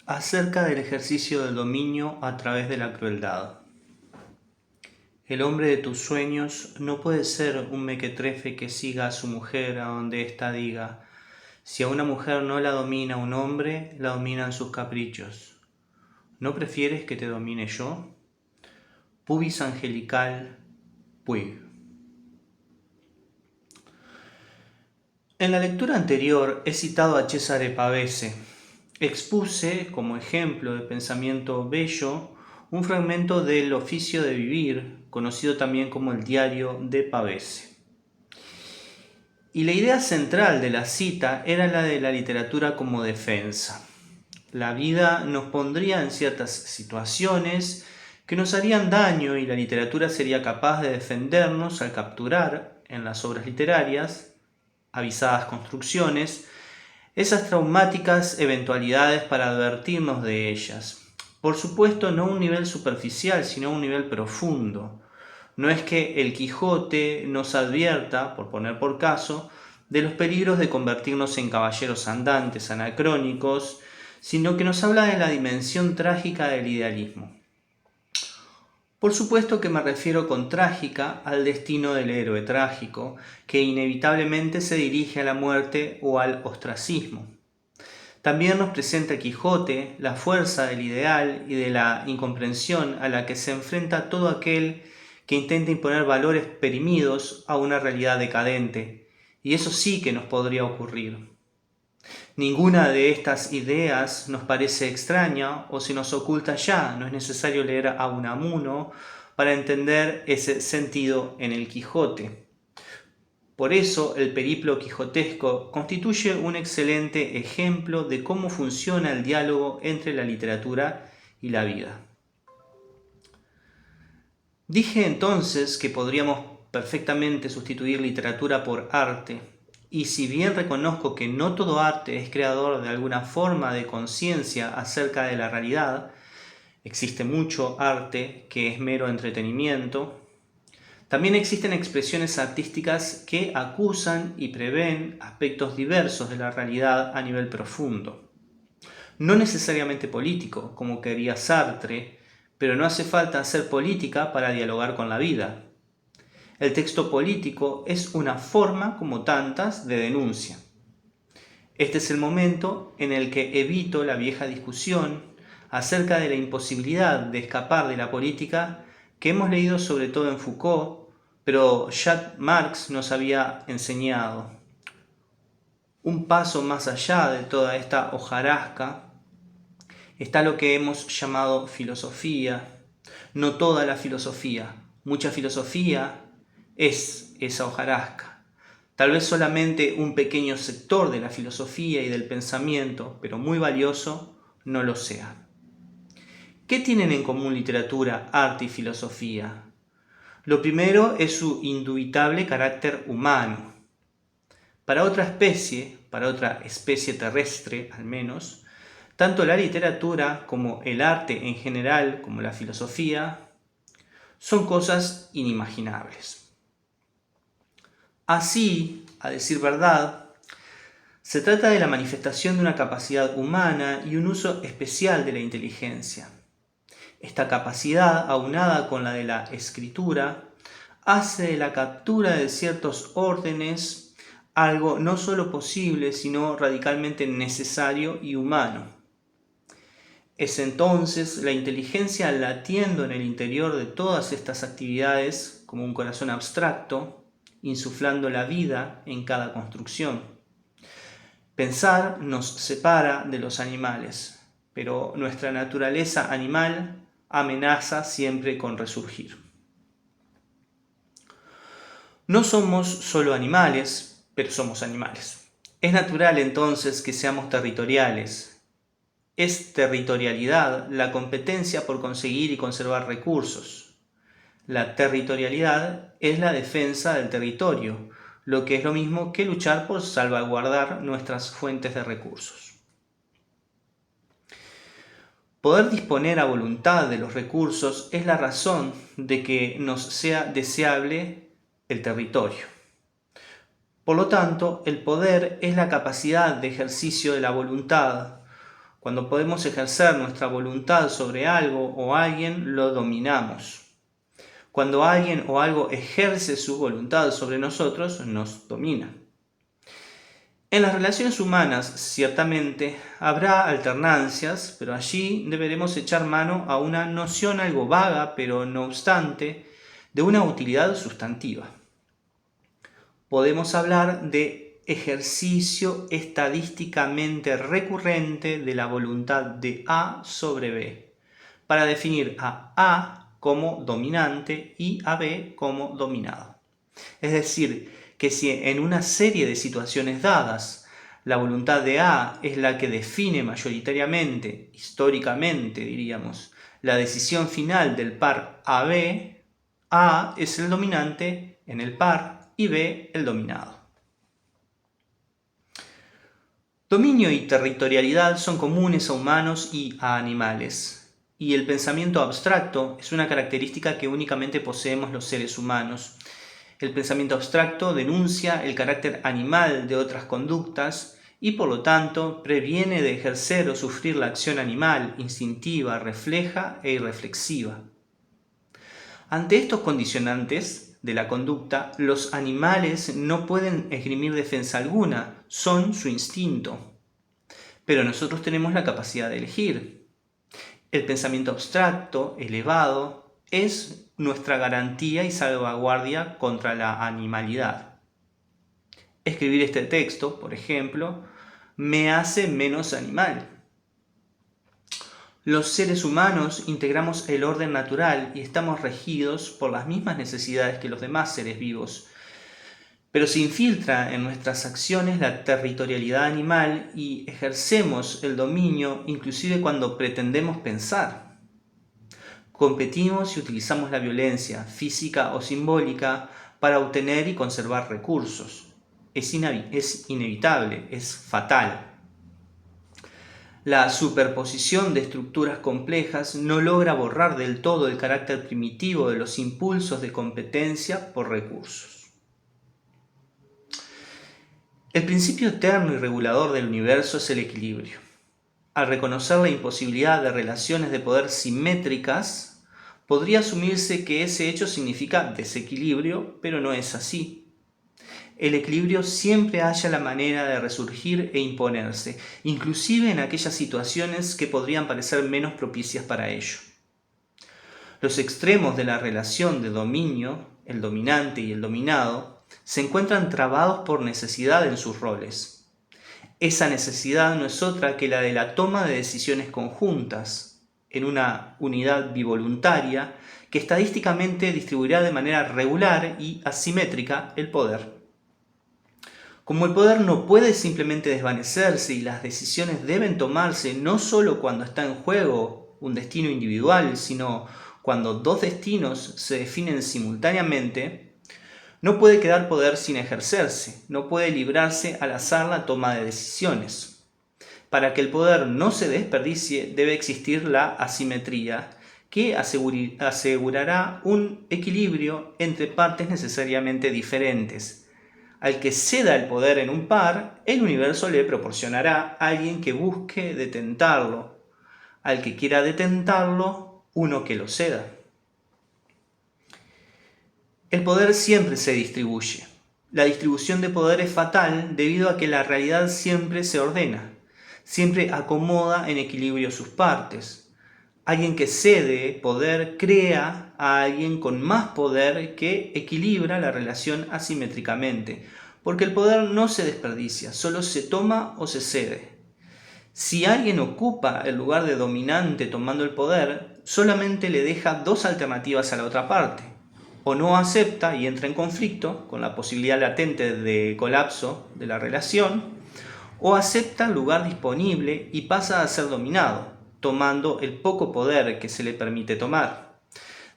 Acerca del ejercicio del dominio a través de la crueldad. El hombre de tus sueños no puede ser un mequetrefe que siga a su mujer a donde ésta diga. Si a una mujer no la domina un hombre, la dominan sus caprichos. ¿No prefieres que te domine yo? Pubis angelical, puig. En la lectura anterior he citado a Cesare Pavese. Expuse, como ejemplo de pensamiento bello, un fragmento del Oficio de Vivir, conocido también como el Diario de Pavese. Y la idea central de la cita era la de la literatura como defensa. La vida nos pondría en ciertas situaciones que nos harían daño y la literatura sería capaz de defendernos al capturar, en las obras literarias, avisadas construcciones, esas traumáticas eventualidades para advertirnos de ellas. Por supuesto, no a un nivel superficial, sino a un nivel profundo. No es que el Quijote nos advierta, por poner por caso, de los peligros de convertirnos en caballeros andantes, anacrónicos, sino que nos habla de la dimensión trágica del idealismo. Por supuesto que me refiero con trágica al destino del héroe trágico, que inevitablemente se dirige a la muerte o al ostracismo. También nos presenta Quijote la fuerza del ideal y de la incomprensión a la que se enfrenta todo aquel que intenta imponer valores perimidos a una realidad decadente, y eso sí que nos podría ocurrir. Ninguna de estas ideas nos parece extraña o se nos oculta ya, no es necesario leer a Unamuno para entender ese sentido en el Quijote. Por eso el periplo quijotesco constituye un excelente ejemplo de cómo funciona el diálogo entre la literatura y la vida. Dije entonces que podríamos perfectamente sustituir literatura por arte, y si bien reconozco que no todo arte es creador de alguna forma de conciencia acerca de la realidad, existe mucho arte que es mero entretenimiento, también existen expresiones artísticas que acusan y prevén aspectos diversos de la realidad a nivel profundo. No necesariamente político, como quería Sartre, pero no hace falta hacer política para dialogar con la vida. El texto político es una forma, como tantas, de denuncia. Este es el momento en el que evito la vieja discusión acerca de la imposibilidad de escapar de la política que hemos leído sobre todo en Foucault, pero ya Marx nos había enseñado. Un paso más allá de toda esta hojarasca está lo que hemos llamado filosofía. No toda la filosofía, mucha filosofía es esa hojarasca. Tal vez solamente un pequeño sector de la filosofía y del pensamiento, pero muy valioso, no lo sea. ¿Qué tienen en común literatura, arte y filosofía? Lo primero es su indubitable carácter humano. Para otra especie terrestre al menos, tanto la literatura como el arte en general, como la filosofía, son cosas inimaginables. Así, a decir verdad, se trata de la manifestación de una capacidad humana y un uso especial de la inteligencia. Esta capacidad, aunada con la de la escritura, hace de la captura de ciertos órdenes algo no solo posible, sino radicalmente necesario y humano. Es entonces la inteligencia latiendo en el interior de todas estas actividades como un corazón abstracto, insuflando la vida en cada construcción. Pensar nos separa de los animales, pero nuestra naturaleza animal amenaza siempre con resurgir. No somos solo animales, pero somos animales. Es natural entonces que seamos territoriales. Es territorialidad la competencia por conseguir y conservar recursos. La territorialidad es la defensa del territorio, lo que es lo mismo que luchar por salvaguardar nuestras fuentes de recursos. Poder disponer a voluntad de los recursos es la razón de que nos sea deseable el territorio. Por lo tanto, el poder es la capacidad de ejercicio de la voluntad, Cuando podemos ejercer nuestra voluntad sobre algo o alguien, lo dominamos. Cuando alguien o algo ejerce su voluntad sobre nosotros, nos domina. En las relaciones humanas, ciertamente, habrá alternancias, pero allí deberemos echar mano a una noción algo vaga, pero no obstante, de una utilidad sustantiva. Podemos hablar de ejercicio estadísticamente recurrente de la voluntad de A sobre B, para definir a A como dominante y a B como dominado. Es decir, que si en una serie de situaciones dadas la voluntad de A es la que define mayoritariamente, históricamente diríamos, la decisión final del par AB, A es el dominante en el par y B el dominado. Dominio y territorialidad son comunes a humanos y a animales, y el pensamiento abstracto es una característica que únicamente poseemos los seres humanos. El pensamiento abstracto denuncia el carácter animal de otras conductas y por lo tanto previene de ejercer o sufrir la acción animal, instintiva, refleja e irreflexiva. Ante estos condicionantes de la conducta, los animales no pueden esgrimir defensa alguna, son su instinto. Pero nosotros tenemos la capacidad de elegir. El pensamiento abstracto, elevado, es nuestra garantía y salvaguardia contra la animalidad. Escribir este texto, por ejemplo, me hace menos animal. Los seres humanos integramos el orden natural y estamos regidos por las mismas necesidades que los demás seres vivos. Pero se infiltra en nuestras acciones la territorialidad animal y ejercemos el dominio inclusive cuando pretendemos pensar. Competimos y utilizamos la violencia, física o simbólica, para obtener y conservar recursos. Es inevitable, es fatal. La superposición de estructuras complejas no logra borrar del todo el carácter primitivo de los impulsos de competencia por recursos. El principio eterno y regulador del universo es el equilibrio. Al reconocer la imposibilidad de relaciones de poder simétricas, podría asumirse que ese hecho significa desequilibrio, pero no es así. El equilibrio siempre halla la manera de resurgir e imponerse, inclusive en aquellas situaciones que podrían parecer menos propicias para ello. Los extremos de la relación de dominio, el dominante y el dominado, se encuentran trabados por necesidad en sus roles. Esa necesidad no es otra que la de la toma de decisiones conjuntas, en una unidad bivoluntaria que estadísticamente distribuirá de manera regular y asimétrica el poder. Como el poder no puede simplemente desvanecerse y las decisiones deben tomarse no solo cuando está en juego un destino individual, sino cuando dos destinos se definen simultáneamente, no puede quedar poder sin ejercerse, no puede librarse al azar la toma de decisiones. Para que el poder no se desperdicie, debe existir la asimetría, que asegurará un equilibrio entre partes necesariamente diferentes. Al que ceda el poder en un par, el universo le proporcionará a alguien que busque detentarlo. Al que quiera detentarlo, uno que lo ceda. El poder siempre se distribuye. La distribución de poder es fatal debido a que la realidad siempre se ordena, siempre acomoda en equilibrio sus partes. Alguien que cede poder crea a alguien con más poder que equilibra la relación asimétricamente, porque el poder no se desperdicia, solo se toma o se cede. Si alguien ocupa el lugar de dominante tomando el poder, solamente le deja dos alternativas a la otra parte. O no acepta y entra en conflicto con la posibilidad latente de colapso de la relación, o acepta el lugar disponible y pasa a ser dominado, tomando el poco poder que se le permite tomar.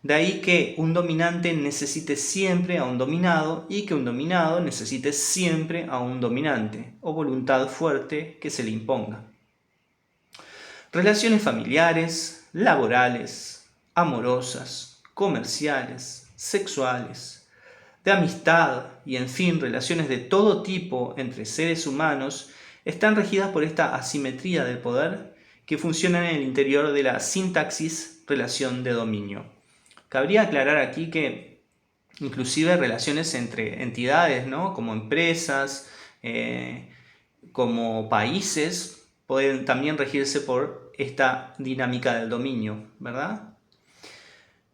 De ahí que un dominante necesite siempre a un dominado y que un dominado necesite siempre a un dominante, o voluntad fuerte que se le imponga. Relaciones familiares, laborales, amorosas, comerciales, sexuales, de amistad y en fin, relaciones de todo tipo entre seres humanos están regidas por esta asimetría del poder que funcionan en el interior de la sintaxis relación de dominio. Cabría aclarar aquí que inclusive relaciones entre entidades, ¿no? Como empresas, como países, pueden también regirse por esta dinámica del dominio, ¿verdad?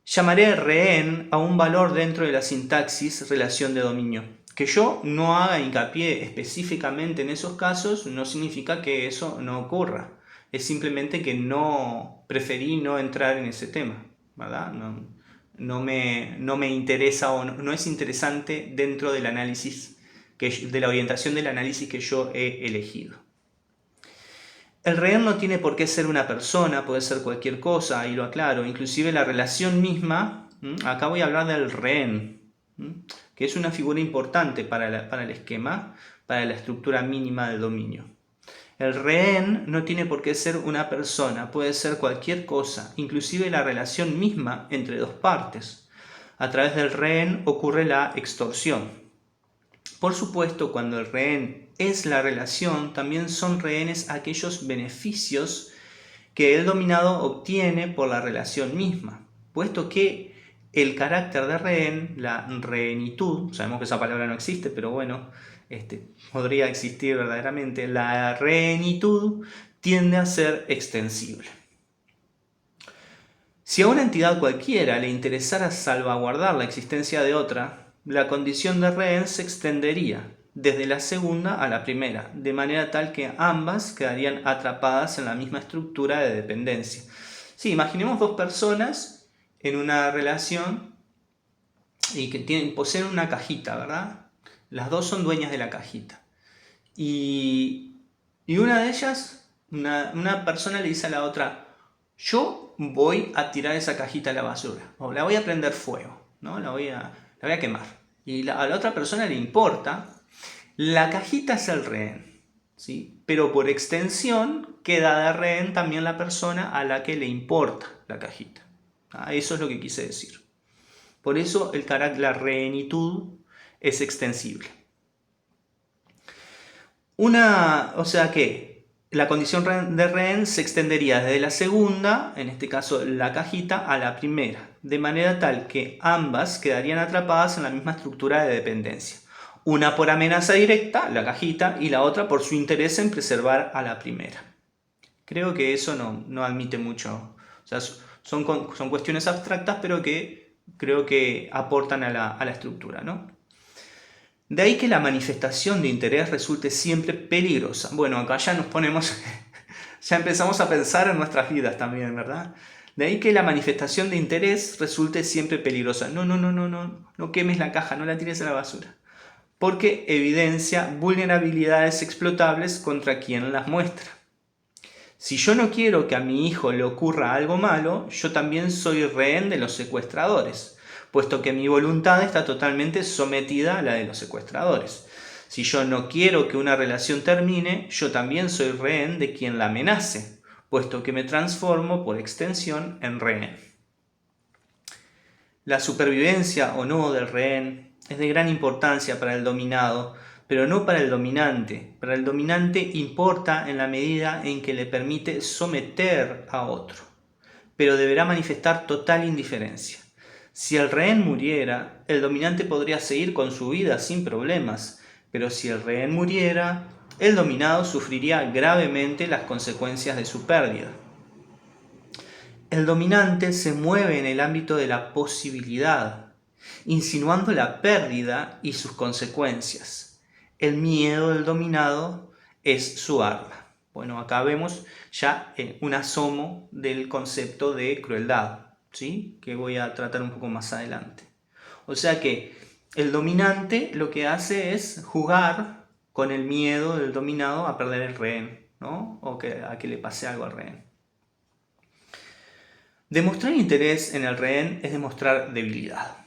Llamaré rehén a un valor dentro de la sintaxis relación de dominio. Que yo no haga hincapié específicamente en esos casos no significa que eso no ocurra. Es simplemente que preferí no entrar en ese tema, ¿verdad? No me interesa o no es interesante dentro del análisis, de la orientación del análisis que yo he elegido. El rehén no tiene por qué ser una persona, puede ser cualquier cosa, ahí lo aclaro. Inclusive la relación misma, acá voy a hablar del rehén, que es una figura importante para el esquema, para la estructura mínima del dominio. El rehén no tiene por qué ser una persona, puede ser cualquier cosa, inclusive la relación misma entre dos partes. A través del rehén ocurre la extorsión. Por supuesto, cuando el rehén es la relación, también son rehenes aquellos beneficios que el dominado obtiene por la relación misma, puesto que el carácter de rehén, la rehenitud, sabemos que esa palabra no existe, pero bueno, podría existir verdaderamente, la rehenitud tiende a ser extensible. Si a una entidad cualquiera le interesara salvaguardar la existencia de otra, la condición de rehén se extendería desde la segunda a la primera, de manera tal que ambas quedarían atrapadas en la misma estructura de dependencia. Sí, imaginemos dos personas en una relación y que poseen una cajita, ¿verdad? Las dos son dueñas de la cajita. Y una de ellas, una persona le dice a la otra: yo voy a tirar esa cajita a la basura, o la voy a prender fuego, ¿no? La voy a quemar. Y a la otra persona le importa. La cajita es el rehén, ¿sí? Pero por extensión queda de rehén también la persona a la que le importa la cajita. Eso es lo que quise decir. Por eso la rehenitud es extensible. O sea que la condición de rehén se extendería desde la segunda, en este caso la cajita, a la primera, de manera tal que ambas quedarían atrapadas en la misma estructura de dependencia. Una por amenaza directa, la cajita, y la otra por su interés en preservar a la primera. Creo que eso no admite mucho. O sea, son cuestiones abstractas, pero que creo que aportan a la estructura, ¿no? De ahí que la manifestación de interés resulte siempre peligrosa. Bueno, acá ya nos ponemos, ya empezamos a pensar en nuestras vidas también, ¿verdad? De ahí que la manifestación de interés resulte siempre peligrosa. No quemes la caja, no la tires a la basura. Porque evidencia vulnerabilidades explotables contra quien las muestra. Si yo no quiero que a mi hijo le ocurra algo malo, yo también soy rehén de los secuestradores, puesto que mi voluntad está totalmente sometida a la de los secuestradores. Si yo no quiero que una relación termine, yo también soy rehén de quien la amenace, puesto que me transformo por extensión en rehén. La supervivencia o no del rehén es de gran importancia para el dominado, pero no para el dominante. Para el dominante importa en la medida en que le permite someter a otro, pero deberá manifestar total indiferencia. Si el rehén muriera, el dominante podría seguir con su vida sin problemas, pero si el rehén muriera, el dominado sufriría gravemente las consecuencias de su pérdida. El dominante se mueve en el ámbito de la posibilidad, insinuando la pérdida y sus consecuencias. El miedo del dominado es su arma. Bueno, acá vemos ya un asomo del concepto de crueldad, ¿sí? Que voy a tratar un poco más adelante. O sea que el dominante lo que hace es jugar con el miedo del dominado a perder el rehén, ¿no? O a que le pase algo al rehén. Demostrar interés en el rehén es demostrar debilidad.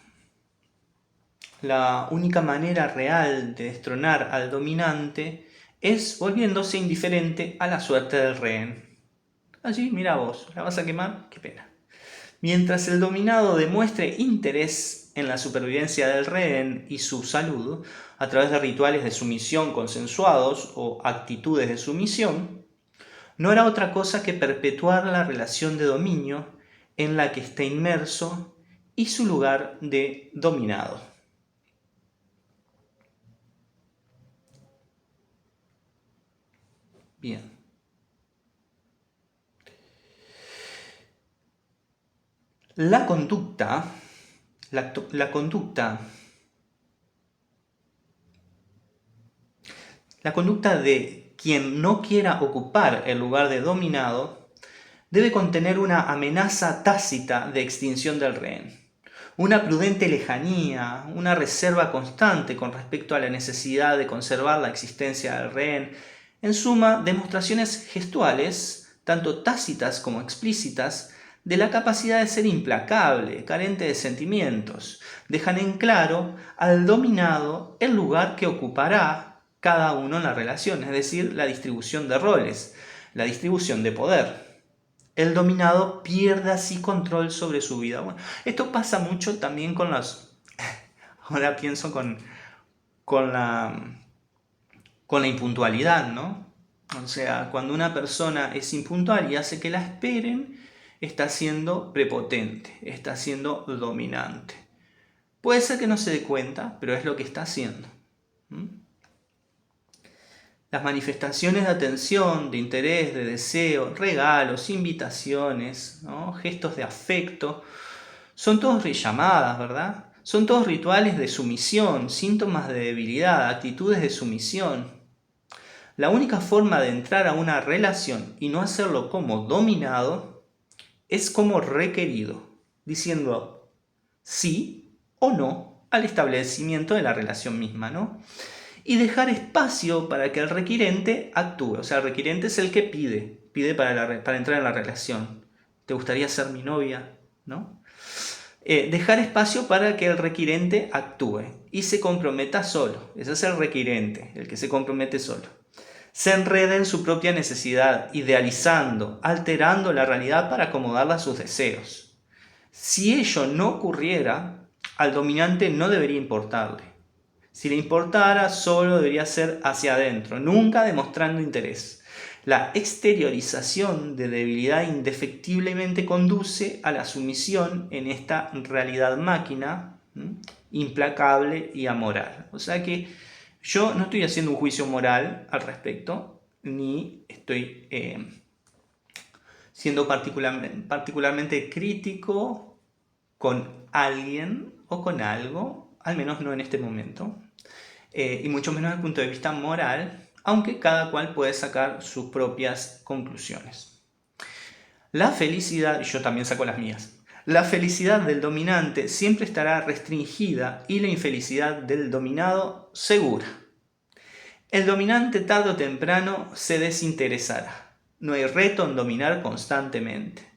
La única manera real de destronar al dominante es volviéndose indiferente a la suerte del rehén. Allí, mira vos, ¿la vas a quemar? Qué pena. Mientras el dominado demuestre interés en la supervivencia del rehén y su salud, a través de rituales de sumisión consensuados o actitudes de sumisión, no hará otra cosa que perpetuar la relación de dominio en la que está inmerso y su lugar de dominado. Bien. La conducta, la conducta de quien no quiera ocupar el lugar de dominado debe contener una amenaza tácita de extinción del rehén, una prudente lejanía, una reserva constante con respecto a la necesidad de conservar la existencia del rehén, en suma, demostraciones gestuales, tanto tácitas como explícitas, de la capacidad de ser implacable, carente de sentimientos, dejan en claro al dominado el lugar que ocupará cada uno en la relación, es decir, la distribución de roles, la distribución de poder. El dominado pierde así control sobre su vida. Bueno, esto pasa mucho también con las... Ahora pienso con la impuntualidad, ¿no? O sea, cuando una persona es impuntual y hace que la esperen, está siendo prepotente, está siendo dominante. Puede ser que no se dé cuenta, pero es lo que está haciendo. Las manifestaciones de atención, de interés, de deseo, regalos, invitaciones, ¿no? Gestos de afecto, son todos llamadas, ¿verdad? Son todos rituales de sumisión, síntomas de debilidad, actitudes de sumisión. La única forma de entrar a una relación y no hacerlo como dominado es como requerido, diciendo sí o no al establecimiento de la relación misma, ¿no? Y dejar espacio para que el requirente actúe. O sea, el requirente es el que pide para entrar en la relación. ¿Te gustaría ser mi novia? ¿No? Dejar espacio para que el requirente actúe y se comprometa solo. Ese es el requirente, el que se compromete solo. Se enreda en su propia necesidad, idealizando, alterando la realidad para acomodarla a sus deseos. Si ello no ocurriera, al dominante no debería importarle. Si le importara, solo debería ser hacia adentro, nunca demostrando interés. La exteriorización de debilidad indefectiblemente conduce a la sumisión en esta realidad máquina, implacable y amoral. O sea que yo no estoy haciendo un juicio moral al respecto, ni estoy siendo particularmente crítico con alguien o con algo, al menos no en este momento, y mucho menos desde el punto de vista moral, aunque cada cual puede sacar sus propias conclusiones. La felicidad, y yo también saco las mías, la felicidad del dominante siempre estará restringida y la infelicidad del dominado segura. El dominante tarde o temprano se desinteresará. No hay reto en dominar constantemente.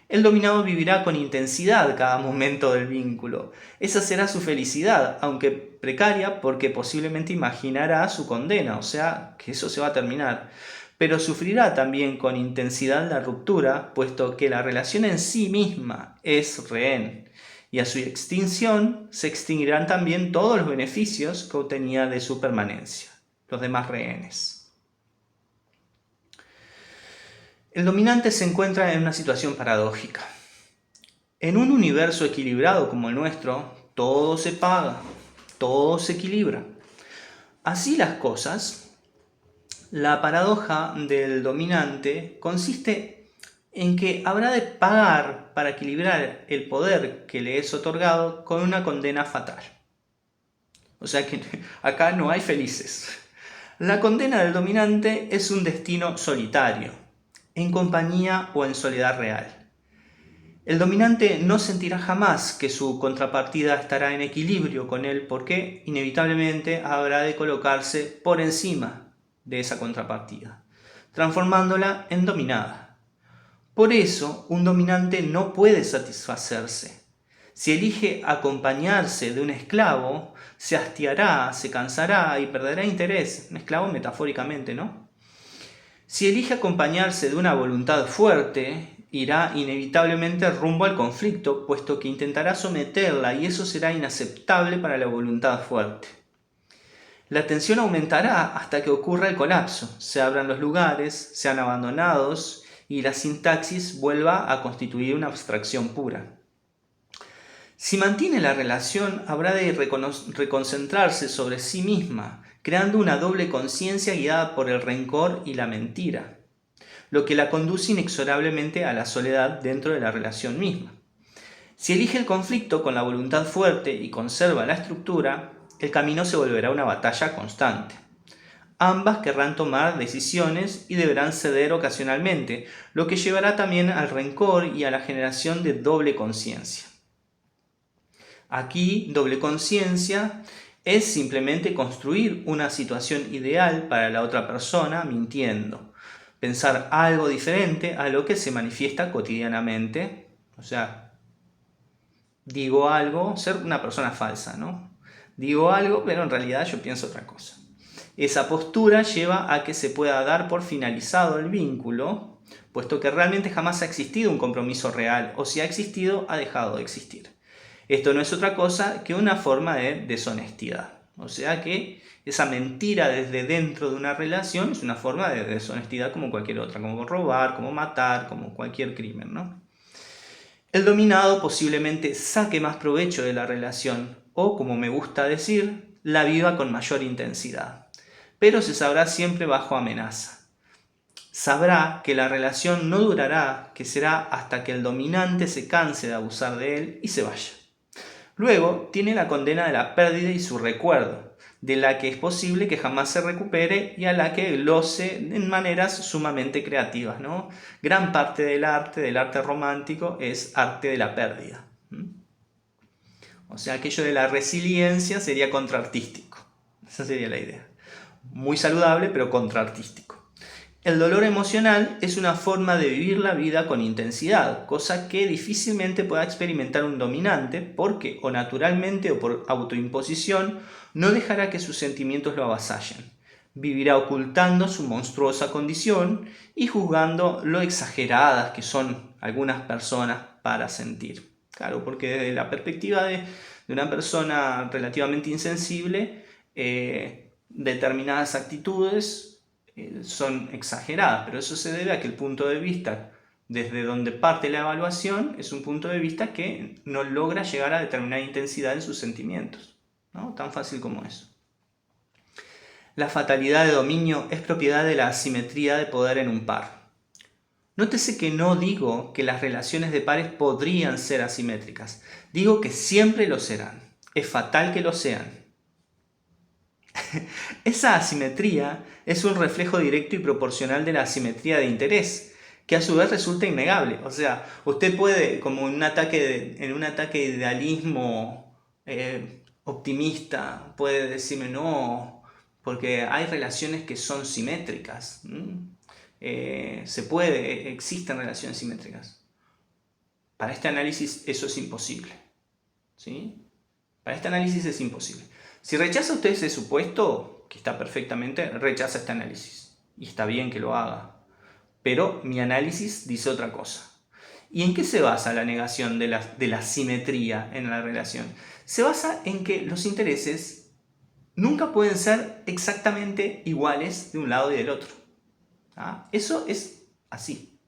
El dominado vivirá con intensidad cada momento del vínculo. Esa será su felicidad, aunque precaria, porque posiblemente imaginará su condena, o sea, que eso se va a terminar. Pero sufrirá también con intensidad la ruptura, puesto que la relación en sí misma es rehén. Y a su extinción se extinguirán también todos los beneficios que obtenía de su permanencia, los demás rehenes. El dominante se encuentra en una situación paradójica. En un universo equilibrado como el nuestro, todo se paga, todo se equilibra. Así las cosas, la paradoja del dominante consiste en que habrá de pagar para equilibrar el poder que le es otorgado con una condena fatal. O sea que acá no hay felices. La condena del dominante es un destino solitario, en compañía o en soledad real. El dominante no sentirá jamás que su contrapartida estará en equilibrio con él porque inevitablemente habrá de colocarse por encima de esa contrapartida, transformándola en dominada. Por eso, un dominante no puede satisfacerse. Si elige acompañarse de un esclavo, se hastiará, se cansará y perderá interés. Un esclavo metafóricamente, ¿no? Si elige acompañarse de una voluntad fuerte, irá inevitablemente rumbo al conflicto, puesto que intentará someterla y eso será inaceptable para la voluntad fuerte. La tensión aumentará hasta que ocurra el colapso, se abran los lugares, sean abandonados y la sintaxis vuelva a constituir una abstracción pura. Si mantiene la relación, habrá de reconcentrarse sobre sí misma, creando una doble conciencia guiada por el rencor y la mentira, lo que la conduce inexorablemente a la soledad dentro de la relación misma. Si elige el conflicto con la voluntad fuerte y conserva la estructura, el camino se volverá una batalla constante. Ambas querrán tomar decisiones y deberán ceder ocasionalmente, lo que llevará también al rencor y a la generación de doble conciencia. Aquí, doble conciencia es simplemente construir una situación ideal para la otra persona mintiendo, pensar algo diferente a lo que se manifiesta cotidianamente, o sea, digo algo, ser una persona falsa, ¿no? Digo algo, pero en realidad yo pienso otra cosa. Esa postura lleva a que se pueda dar por finalizado el vínculo, puesto que realmente jamás ha existido un compromiso real, o si ha existido, ha dejado de existir. Esto no es otra cosa que una forma de deshonestidad. O sea que esa mentira desde dentro de una relación es una forma de deshonestidad como cualquier otra, como robar, como matar, como cualquier crimen, ¿no? El dominado posiblemente saque más provecho de la relación o, como me gusta decir, la viva con mayor intensidad. Pero se sabrá siempre bajo amenaza. Sabrá que la relación no durará, que será hasta que el dominante se canse de abusar de él y se vaya. Luego tiene la condena de la pérdida y su recuerdo, de la que es posible que jamás se recupere y a la que glose en maneras sumamente creativas, ¿no? Gran parte del arte romántico, es arte de la pérdida. O sea, aquello de la resiliencia sería contraartístico. Esa sería la idea. Muy saludable, pero contraartístico. El dolor emocional es una forma de vivir la vida con intensidad, cosa que difícilmente pueda experimentar un dominante porque, o naturalmente o por autoimposición, no dejará que sus sentimientos lo avasallen. Vivirá ocultando su monstruosa condición y juzgando lo exageradas que son algunas personas para sentir. Claro, porque desde la perspectiva de una persona relativamente insensible, determinadas actitudes son exageradas, pero eso se debe a que el punto de vista desde donde parte la evaluación es un punto de vista que no logra llegar a determinada intensidad en sus sentimientos, ¿no? Tan fácil como eso. La fatalidad de dominio es propiedad de la asimetría de poder en un par. Nótese que no digo que las relaciones de pares podrían ser asimétricas, digo que siempre lo serán. Es fatal que lo sean. Esa asimetría es un reflejo directo y proporcional de la asimetría de interés, que a su vez resulta innegable. O sea, usted puede, como en un ataque de idealismo optimista, puede decirme no, porque hay relaciones que son simétricas. Existen relaciones simétricas. Para este análisis eso es imposible. ¿Sí? Para este análisis es imposible. Si rechaza usted ese supuesto, que está perfectamente, rechaza este análisis. Y está bien que lo haga. Pero mi análisis dice otra cosa. ¿Y en qué se basa la negación de la simetría en la relación? Se basa en que los intereses nunca pueden ser exactamente iguales de un lado y del otro. ¿Ah? Eso es así.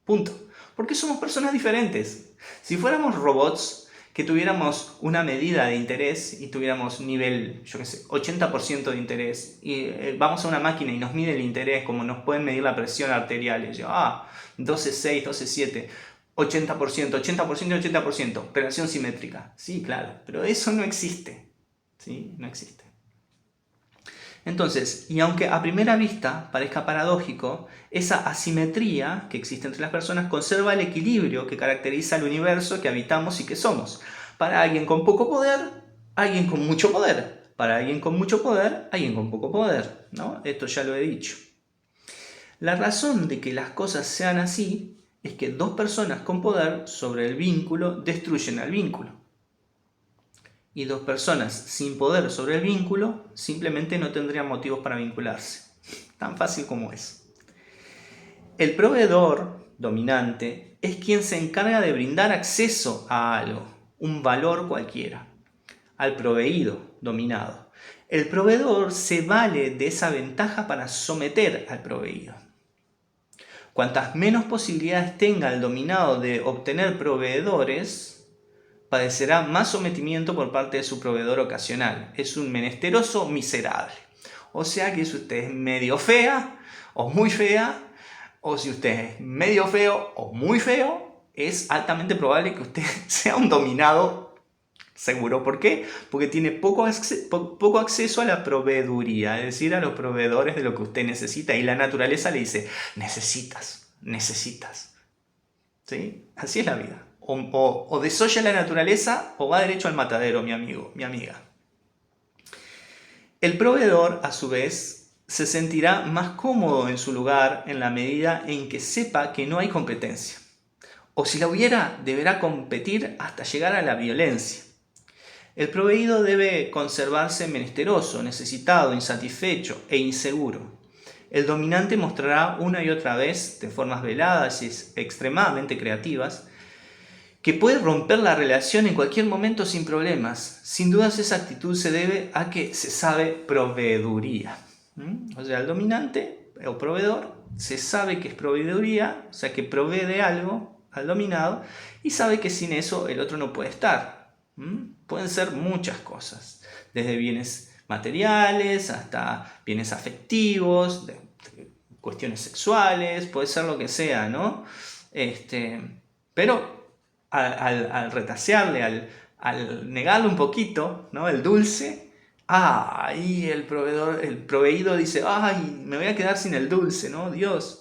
Punto. Porque somos personas diferentes. Si fuéramos robots que tuviéramos una medida de interés y tuviéramos nivel, 80% de interés, y vamos a una máquina y nos mide el interés como nos pueden medir la presión arterial, y yo, 12,6, 12,7, 80%, 80% y 80%, relación simétrica. Sí, claro, pero eso no existe. ¿Sí? No existe. Entonces, y aunque a primera vista parezca paradójico, esa asimetría que existe entre las personas conserva el equilibrio que caracteriza al universo que habitamos y que somos. Para alguien con poco poder, alguien con mucho poder. Para alguien con mucho poder, alguien con poco poder, ¿no? Esto ya lo he dicho. La razón de que las cosas sean así es que dos personas con poder sobre el vínculo destruyen al vínculo. Y dos personas sin poder sobre el vínculo simplemente no tendrían motivos para vincularse. Tan fácil como es. El proveedor dominante es quien se encarga de brindar acceso a algo, un valor cualquiera, al proveído dominado. El proveedor se vale de esa ventaja para someter al proveído. Cuantas menos posibilidades tenga el dominado de obtener proveedores, padecerá más sometimiento por parte de su proveedor ocasional. Es un menesteroso miserable. O sea que si usted es medio fea o muy fea, o si usted es medio feo o muy feo, es altamente probable que usted sea un dominado seguro. ¿Por qué? Porque tiene poco acceso a la proveeduría, es decir, a los proveedores de lo que usted necesita. Y la naturaleza le dice, necesitas. ¿Sí? Así es la vida. O desoya la naturaleza o va derecho al matadero, mi amigo, mi amiga. El proveedor, a su vez, se sentirá más cómodo en su lugar en la medida en que sepa que no hay competencia. O si la hubiera, deberá competir hasta llegar a la violencia. El proveído debe conservarse menesteroso, necesitado, insatisfecho e inseguro. El dominante mostrará una y otra vez, de formas veladas y extremadamente creativas, que puede romper la relación en cualquier momento sin problemas. Sin dudas esa actitud se debe a que se sabe proveeduría. O sea, el dominante o proveedor se sabe que es proveeduría, o sea que provee de algo al dominado y sabe que sin eso el otro no puede estar. Pueden ser muchas cosas, desde bienes materiales hasta bienes afectivos, cuestiones sexuales, puede ser lo que sea, ¿no? Pero al retasearle, al negarle un poquito, ¿no? El dulce, ahí el proveído dice, ay, me voy a quedar sin el dulce, ¿no? Dios.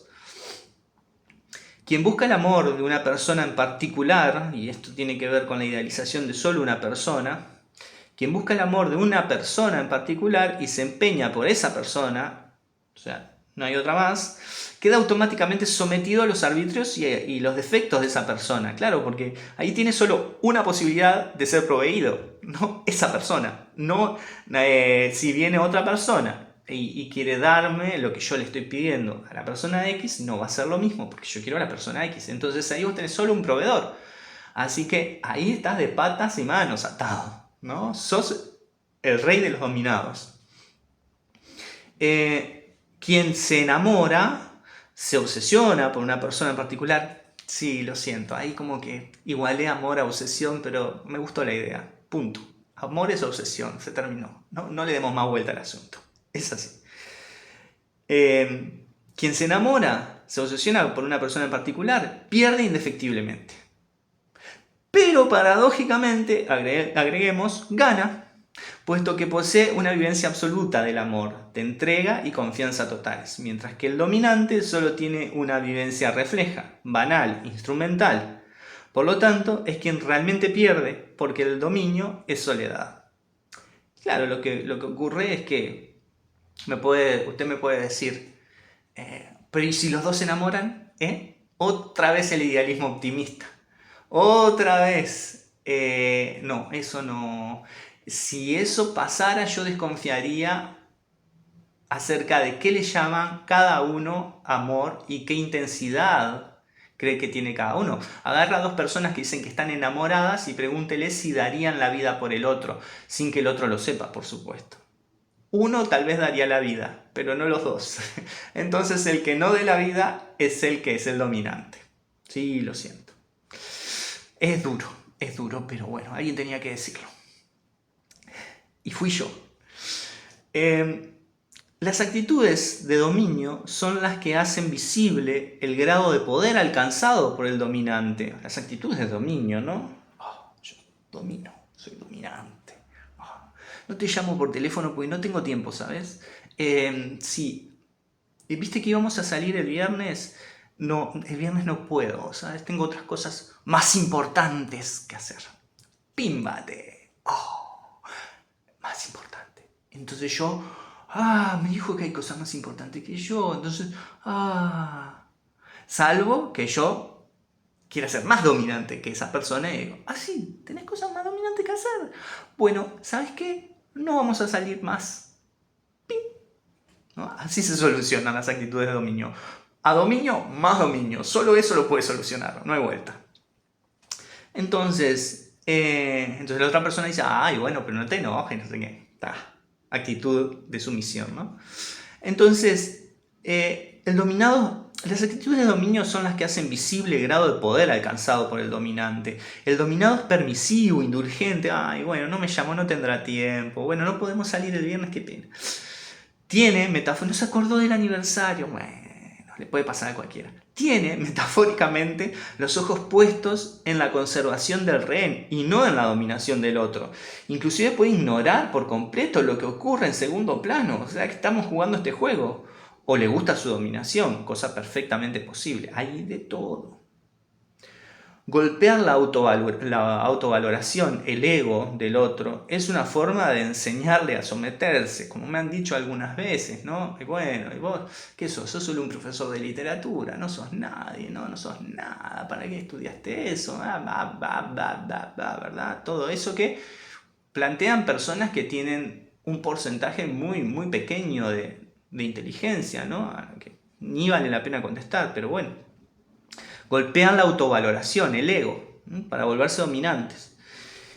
Quien busca el amor de una persona en particular, y esto tiene que ver con la idealización de solo una persona, quien busca el amor de una persona en particular y se empeña por esa persona, o sea, no hay otra más, queda automáticamente sometido a los arbitrios y los defectos de esa persona. Claro, porque ahí tiene solo una posibilidad de ser proveído, no esa persona. No si viene otra persona y quiere darme lo que yo le estoy pidiendo a la persona X, no va a ser lo mismo, porque yo quiero a la persona X. Entonces ahí vos tenés solo un proveedor. Así que ahí estás de patas y manos atado, ¿no? Sos el rey de los dominados. Quien se enamora, se obsesiona por una persona en particular. Sí, lo siento, ahí como que igualé amor a obsesión, pero me gustó la idea. Punto. Amor es obsesión, se terminó. No le demos más vuelta al asunto. Es así. Quien se enamora, se obsesiona por una persona en particular, pierde indefectiblemente. Pero paradójicamente, agreguemos, gana, puesto que posee una vivencia absoluta del amor, de entrega y confianza totales, mientras que el dominante solo tiene una vivencia refleja, banal, instrumental. Por lo tanto, es quien realmente pierde, porque el dominio es soledad. Claro, lo que ocurre es que usted me puede decir, pero ¿y si los dos se enamoran? Otra vez el idealismo optimista. Otra vez. No, eso no. Si eso pasara, yo desconfiaría acerca de qué le llaman cada uno amor y qué intensidad cree que tiene cada uno. Agarra a dos personas que dicen que están enamoradas y pregúntele si darían la vida por el otro, sin que el otro lo sepa, por supuesto. Uno tal vez daría la vida, pero no los dos. Entonces el que no dé la vida es el que es el dominante. Sí, lo siento. Es duro, pero bueno, alguien tenía que decirlo. Y fui yo. Las actitudes de dominio son las que hacen visible el grado de poder alcanzado por el dominante. Las actitudes de dominio, ¿no? Yo domino, soy dominante. No te llamo por teléfono porque no tengo tiempo, ¿sabes? Sí. ¿Viste que íbamos a salir el viernes? No, el viernes no puedo, ¿sabes? Tengo otras cosas más importantes que hacer. Pímbate. Más importante. Entonces yo, me dijo que hay cosas más importantes que yo. Entonces, salvo que yo quiera ser más dominante que esa persona y digo, sí, ¿tenés cosas más dominantes que hacer? Bueno, ¿sabes qué? No vamos a salir más. ¡Pim! ¿No? Así se solucionan las actitudes de dominio. A dominio, más dominio. Solo eso lo puede solucionar, no hay vuelta. Entonces la otra persona dice, bueno, pero no te enojes, no sé qué. actitud de sumisión, ¿no? Entonces, las actitudes de dominio son las que hacen visible el grado de poder alcanzado por el dominante. El dominado es permisivo, indulgente. Ay, bueno, no me llamó, no tendrá tiempo. Bueno, no podemos salir el viernes, qué pena. Tiene, no se acordó del aniversario. Bueno, le puede pasar a cualquiera. Tiene, metafóricamente, los ojos puestos en la conservación del rehén y no en la dominación del otro. Inclusive puede ignorar por completo lo que ocurre en segundo plano. O sea, que estamos jugando este juego. O le gusta su dominación, cosa perfectamente posible. Hay de todo. Golpear la autovaloración, el ego del otro, es una forma de enseñarle a someterse, como me han dicho algunas veces, ¿no? Y bueno, ¿y vos qué sos? Sos solo un profesor de literatura, no sos nadie, no sos nada, ¿para qué estudiaste eso? ¿Verdad? Todo eso que plantean personas que tienen un porcentaje muy, muy pequeño de inteligencia, ¿no? Que ni vale la pena contestar, pero bueno. Golpean la autovaloración, el ego, ¿no? Para volverse dominantes.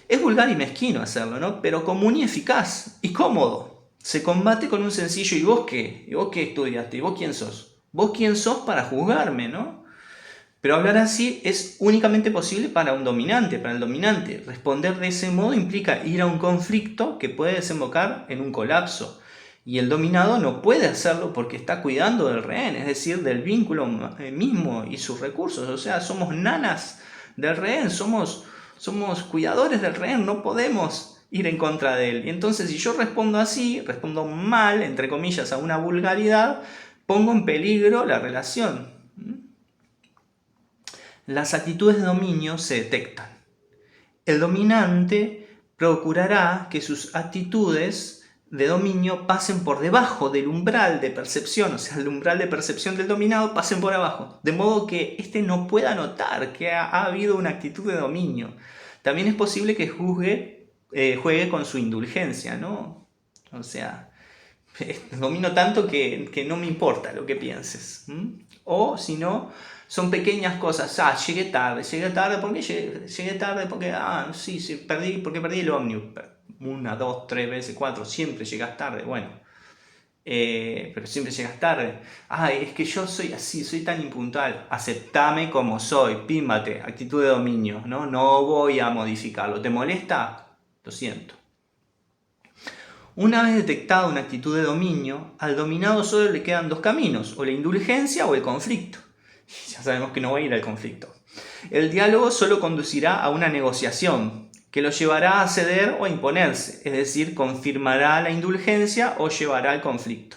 Es vulgar y mezquino hacerlo, ¿no? Pero común y eficaz y cómodo. Se combate con un sencillo ¿y vos qué? ¿Y vos qué estudiaste? ¿Y vos quién sos? ¿Vos quién sos para juzgarme, no? Pero hablar así es únicamente posible para un dominante, para el dominante. Responder de ese modo implica ir a un conflicto que puede desembocar en un colapso. Y el dominado no puede hacerlo porque está cuidando del rehén, es decir, del vínculo mismo y sus recursos. O sea, somos nanas del rehén, somos cuidadores del rehén, no podemos ir en contra de él. Y entonces si yo respondo así, respondo mal, entre comillas, a una vulgaridad, pongo en peligro la relación. Las actitudes de dominio se detectan. El dominante procurará que sus actitudes de dominio pasen por debajo del umbral de percepción, o sea, el umbral de percepción del dominado pasen por abajo, de modo que éste no pueda notar que ha habido una actitud de dominio. También es posible que juegue con su indulgencia, ¿no? O sea, domino tanto que no me importa lo que pienses. O si no, son pequeñas cosas. Llegué tarde. ¿Por qué llegué tarde? Porque, perdí el ómnibus. 1, 2, 3 veces, 4, siempre llegas tarde. Bueno, pero siempre llegas tarde. Es que yo soy así, soy tan impuntual. Aceptame como soy, pímbate, actitud de dominio. No voy a modificarlo. ¿Te molesta? Lo siento. Una vez detectada una actitud de dominio, al dominado solo le quedan dos caminos, o la indulgencia o el conflicto. Ya sabemos que no va a ir al conflicto. El diálogo solo conducirá a una negociación, que lo llevará a ceder o a imponerse, es decir, confirmará la indulgencia o llevará al conflicto.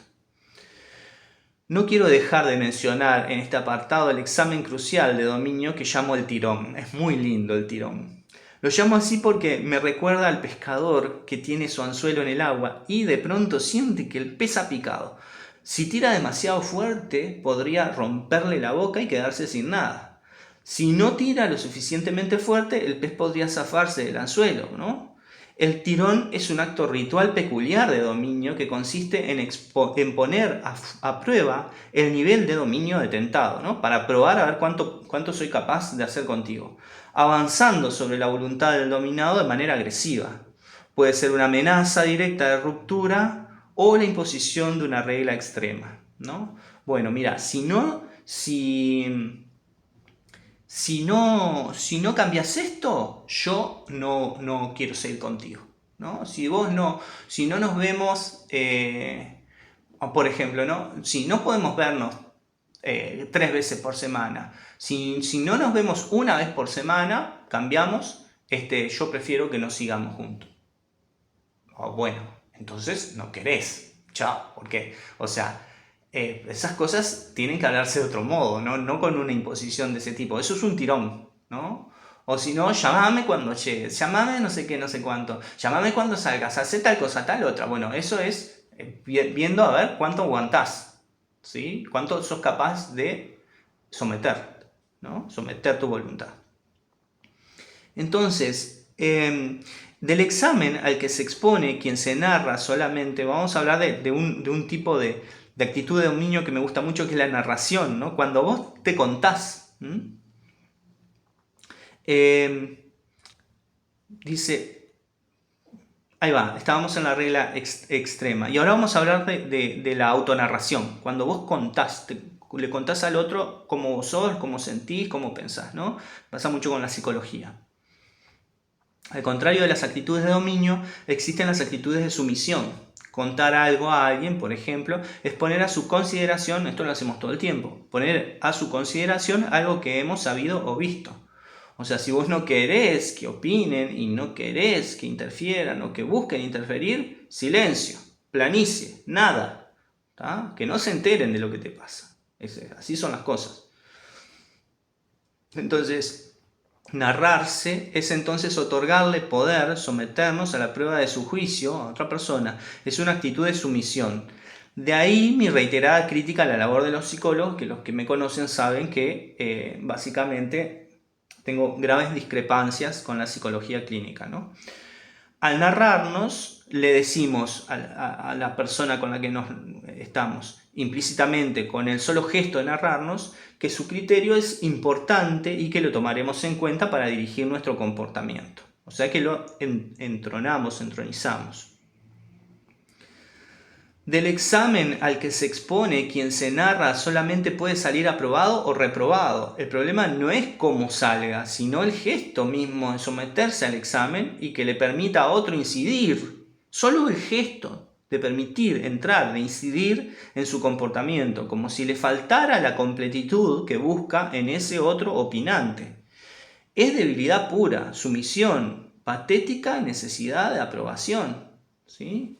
No quiero dejar de mencionar en este apartado el examen crucial de dominio que llamo el tirón. Es muy lindo el tirón. Lo llamo así porque me recuerda al pescador que tiene su anzuelo en el agua y de pronto siente que el pez ha picado. Si tira demasiado fuerte, podría romperle la boca y quedarse sin nada. Si no tira lo suficientemente fuerte, el pez podría zafarse del anzuelo, ¿no? El tirón es un acto ritual peculiar de dominio que consiste en poner a prueba el nivel de dominio detentado, ¿no? Para probar a ver cuánto soy capaz de hacer contigo, avanzando sobre la voluntad del dominado de manera agresiva. Puede ser una amenaza directa de ruptura o la imposición de una regla extrema, ¿no? Bueno, mira, si no cambias esto, yo no quiero seguir contigo, ¿no? Si no nos vemos, por ejemplo, ¿no? Si no podemos vernos 3 veces por semana, si no nos vemos una vez por semana, cambiamos, yo prefiero que no sigamos juntos. Bueno, entonces no querés, chao, porque, o sea, esas cosas tienen que hablarse de otro modo, no con una imposición de ese tipo. Eso es un tirón, ¿no? O si no, llamame cuando llegues, llamame no sé qué, no sé cuánto, llamame cuando salgas, haz tal cosa, tal otra. Bueno, eso es viendo a ver cuánto aguantás, ¿sí? Cuánto sos capaz de someter, ¿no? Someter tu voluntad. Entonces, del examen al que se expone quien se narra solamente, vamos a hablar de un tipo de actitud de dominio que me gusta mucho, que es la narración, ¿no? Cuando vos te contás. Dice, Ahí va, estábamos en la regla extrema. Y ahora vamos a hablar de la autonarración. Cuando vos le contás al otro cómo vos sos, cómo sentís, cómo pensás, ¿no? Pasa mucho con la psicología. Al contrario de las actitudes de dominio, existen las actitudes de sumisión. Contar algo a alguien, por ejemplo, es poner a su consideración, esto lo hacemos todo el tiempo, poner a su consideración algo que hemos sabido o visto. O sea, si vos no querés que opinen y no querés que interfieran o que busquen interferir, silencio, planicie, nada. ¿Tá? Que no se enteren de lo que te pasa. Así son las cosas. Entonces, narrarse es entonces otorgarle poder, someternos a la prueba de su juicio a otra persona. Es una actitud de sumisión. De ahí mi reiterada crítica a la labor de los psicólogos, que los que me conocen saben que básicamente tengo graves discrepancias con la psicología clínica, ¿no? Al narrarnos, le decimos a la persona con la que nos estamos, implícitamente con el solo gesto de narrarnos, que su criterio es importante y que lo tomaremos en cuenta para dirigir nuestro comportamiento. O sea que lo entronizamos. Del examen al que se expone quien se narra solamente puede salir aprobado o reprobado. El problema no es cómo salga, sino el gesto mismo de someterse al examen y que le permita a otro incidir. Solo el gesto de permitir entrar, de incidir en su comportamiento, como si le faltara la completitud que busca en ese otro opinante. Es debilidad pura, sumisión, patética necesidad de aprobación. ¿Sí?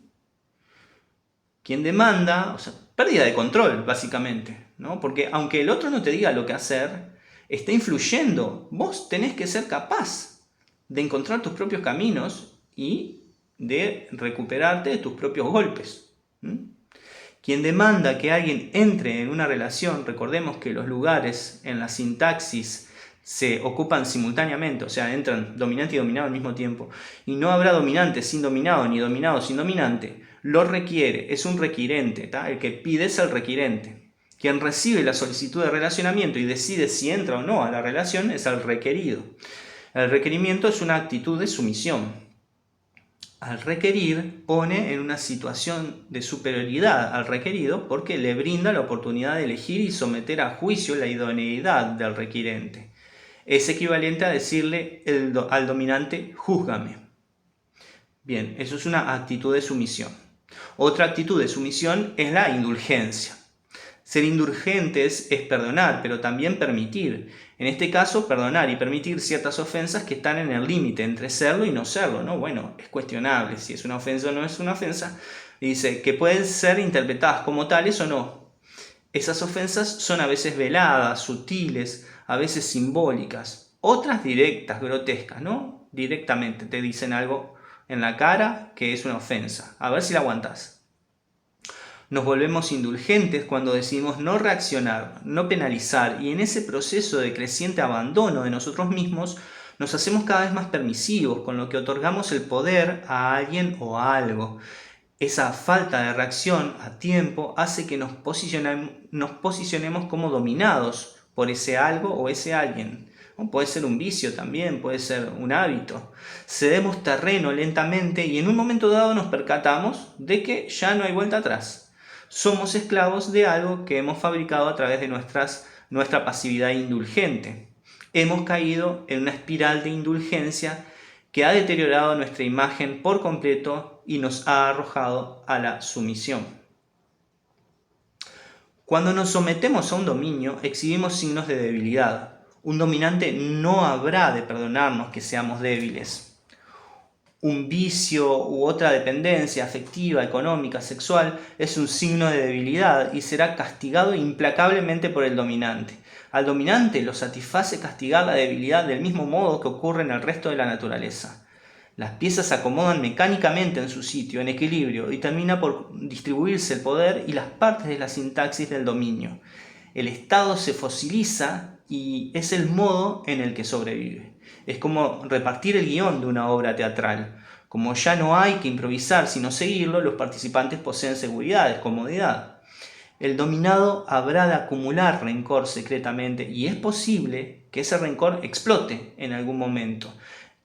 Quien demanda, o sea, pérdida de control, básicamente, ¿no? Porque aunque el otro no te diga lo que hacer, está influyendo. Vos tenés que ser capaz de encontrar tus propios caminos y de recuperarte de tus propios golpes. Quien demanda que alguien entre en una relación, recordemos que los lugares en la sintaxis se ocupan simultáneamente, o sea, entran dominante y dominado al mismo tiempo, y no habrá dominante sin dominado ni dominado sin dominante, lo requiere, es un requirente, ¿tá? El que pide es el requirente. Quien recibe la solicitud de relacionamiento y decide si entra o no a la relación es el requerido. El requerimiento es una actitud de sumisión. Al requerir pone en una situación de superioridad al requerido porque le brinda la oportunidad de elegir y someter a juicio la idoneidad del requirente. Es equivalente a decirle al dominante, júzgame. Bien, eso es una actitud de sumisión. Otra actitud de sumisión es la indulgencia. Ser indulgentes es perdonar, pero también permitir. En este caso, perdonar y permitir ciertas ofensas que están en el límite entre serlo y no serlo, ¿no? Bueno, es cuestionable si es una ofensa o no es una ofensa. Dice que pueden ser interpretadas como tales o no. Esas ofensas son a veces veladas, sutiles, a veces simbólicas, otras directas, grotescas, ¿no? Directamente te dicen algo en la cara que es una ofensa. A ver si la aguantás. Nos volvemos indulgentes cuando decidimos no reaccionar, no penalizar, y en ese proceso de creciente abandono de nosotros mismos nos hacemos cada vez más permisivos, con lo que otorgamos el poder a alguien o a algo. Esa falta de reacción a tiempo hace que nos posicionemos como dominados por ese algo o ese alguien. Puede ser un vicio también, puede ser un hábito. Cedemos terreno lentamente y en un momento dado nos percatamos de que ya no hay vuelta atrás. Somos esclavos de algo que hemos fabricado a través de nuestra pasividad indulgente. Hemos caído en una espiral de indulgencia que ha deteriorado nuestra imagen por completo y nos ha arrojado a la sumisión. Cuando nos sometemos a un dominio, exhibimos signos de debilidad. Un dominante no habrá de perdonarnos que seamos débiles. Un vicio u otra dependencia afectiva, económica, sexual es un signo de debilidad y será castigado implacablemente por el dominante. Al dominante lo satisface castigar la debilidad del mismo modo que ocurre en el resto de la naturaleza. Las piezas se acomodan mecánicamente en su sitio, en equilibrio, y termina por distribuirse el poder y las partes de la sintaxis del dominio. El Estado se fosiliza y es el modo en el que sobrevive. Es como repartir el guión de una obra teatral. Como ya no hay que improvisar sino seguirlo, los participantes poseen seguridad, comodidad. El dominado habrá de acumular rencor secretamente y es posible que ese rencor explote en algún momento,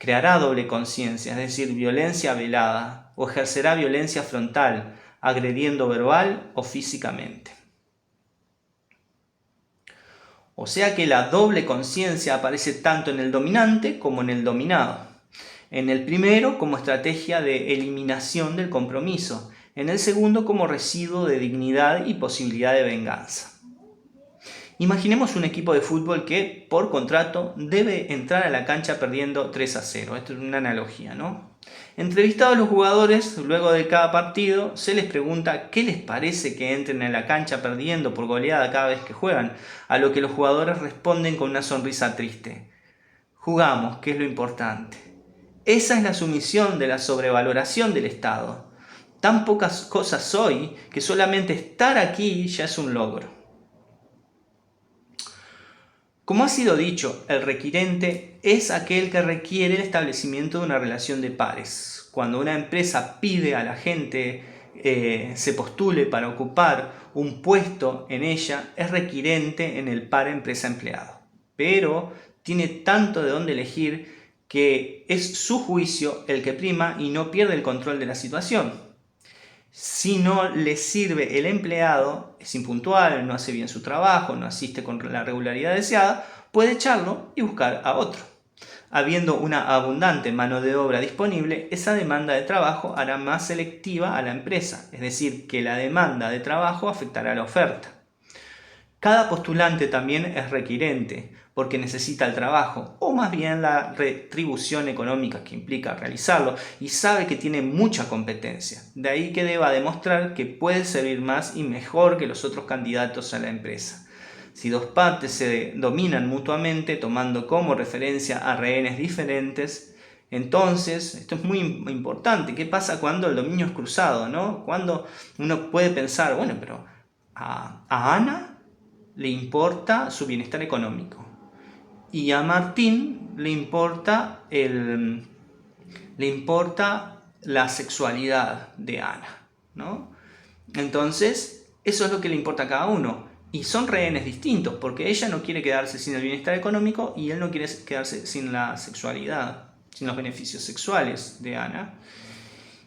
Creará doble conciencia, es decir, violencia velada, o ejercerá violencia frontal, agrediendo verbal o físicamente. O sea que la doble conciencia aparece tanto en el dominante como en el dominado. En el primero como estrategia de eliminación del compromiso, en el segundo como residuo de dignidad y posibilidad de venganza. Imaginemos un equipo de fútbol que, por contrato, debe entrar a la cancha perdiendo 3-0. Esto es una analogía, ¿no? Entrevistados los jugadores, luego de cada partido, se les pregunta qué les parece que entren a la cancha perdiendo por goleada cada vez que juegan, a lo que los jugadores responden con una sonrisa triste. Jugamos, que es lo importante. Esa es la sumisión de la sobrevaloración del Estado. Tan pocas cosas soy que solamente estar aquí ya es un logro. Como ha sido dicho, el requirente es aquel que requiere el establecimiento de una relación de pares. Cuando una empresa pide a la gente se postule para ocupar un puesto en ella, es requirente en el par empresa-empleado. Pero tiene tanto de dónde elegir que es su juicio el que prima y no pierde el control de la situación. Si no le sirve el empleado, es impuntual, no hace bien su trabajo, no asiste con la regularidad deseada, puede echarlo y buscar a otro. Habiendo una abundante mano de obra disponible, esa demanda de trabajo hará más selectiva a la empresa, es decir, que la demanda de trabajo afectará a la oferta. Cada postulante también es requirente, porque necesita el trabajo, o más bien la retribución económica que implica realizarlo, y sabe que tiene mucha competencia. De ahí que deba demostrar que puede servir más y mejor que los otros candidatos a la empresa. Si dos partes se dominan mutuamente, tomando como referencia a rehenes diferentes, entonces, esto es muy importante, ¿qué pasa cuando el dominio es cruzado, ¿no? Cuando uno puede pensar, bueno, pero a Ana le importa su bienestar económico y a Martín le importa la sexualidad de Ana, ¿no? Entonces, eso es lo que le importa a cada uno. Y son rehenes distintos, porque ella no quiere quedarse sin el bienestar económico y él no quiere quedarse sin la sexualidad, sin los beneficios sexuales de Ana.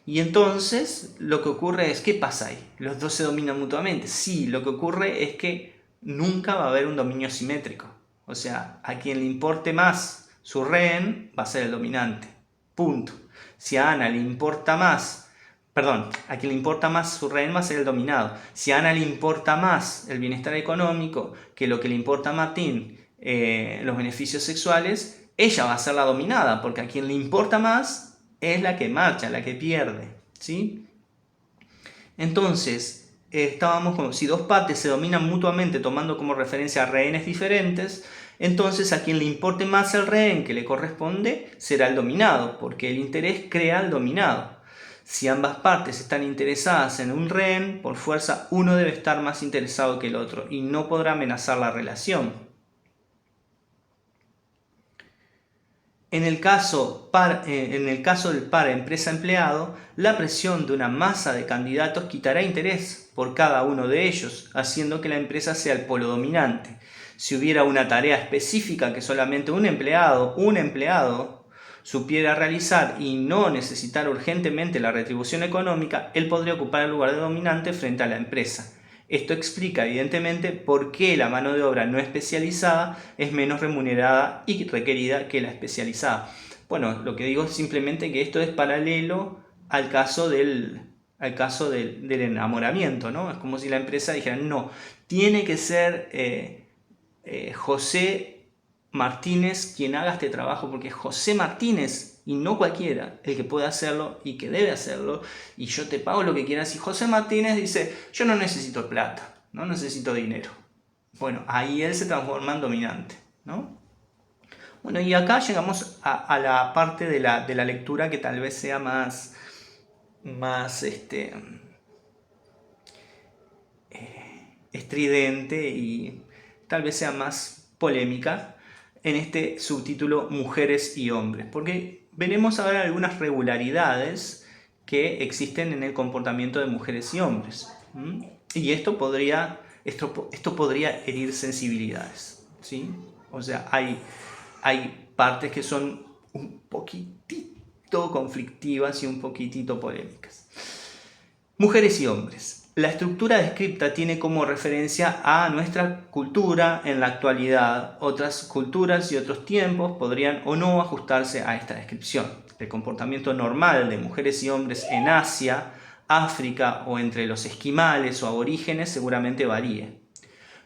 Y entonces lo que ocurre es, ¿qué pasa ahí? ¿Los dos se dominan mutuamente? Sí, lo que ocurre es que nunca va a haber un dominio simétrico. O sea, a quien le importe más su rehén va a ser el dominante. Punto. Si a Ana le importa más, a quien le importa más su rehén va a ser el dominado. Si a Ana le importa más el bienestar económico que lo que le importa a Martín, los beneficios sexuales, ella va a ser la dominada, porque a quien le importa más es la que marcha, la que pierde, ¿sí? Entonces, estábamos como si dos partes se dominan mutuamente tomando como referencia a rehenes diferentes, entonces a quien le importe más el rehén que le corresponde será el dominado, porque el interés crea al dominado. Si ambas partes están interesadas en un rehén, por fuerza uno debe estar más interesado que el otro y no podrá amenazar la relación. En el caso del par empresa-empleado, la presión de una masa de candidatos quitará interés por cada uno de ellos, haciendo que la empresa sea el polo dominante. Si hubiera una tarea específica que solamente un empleado supiera realizar y no necesitar urgentemente la retribución económica, él podría ocupar el lugar de dominante frente a la empresa. Esto explica evidentemente por qué la mano de obra no especializada es menos remunerada y requerida que la especializada. Bueno, lo que digo es simplemente que esto es paralelo al caso del enamoramiento, ¿no? Es como si la empresa dijera, no, tiene que ser José Martínez quien haga este trabajo, porque es José Martínez y no cualquiera el que puede hacerlo y que debe hacerlo, y yo te pago lo que quieras. Y José Martínez dice, yo no necesito plata, no necesito dinero. Bueno, ahí él se transforma en dominante, ¿no? Bueno, y acá llegamos a la parte de la lectura que tal vez sea más estridente y tal vez sea más polémica en este subtítulo Mujeres y Hombres, porque veremos ahora algunas regularidades que existen en el comportamiento de mujeres y hombres. Y esto podría herir sensibilidades, ¿sí? O sea, hay partes que son un poquitito conflictivas y un poquitito polémicas. Mujeres y hombres. La estructura descripta tiene como referencia a nuestra cultura en la actualidad. Otras culturas y otros tiempos podrían o no ajustarse a esta descripción. El comportamiento normal de mujeres y hombres en Asia, África o entre los esquimales o aborígenes seguramente varíe.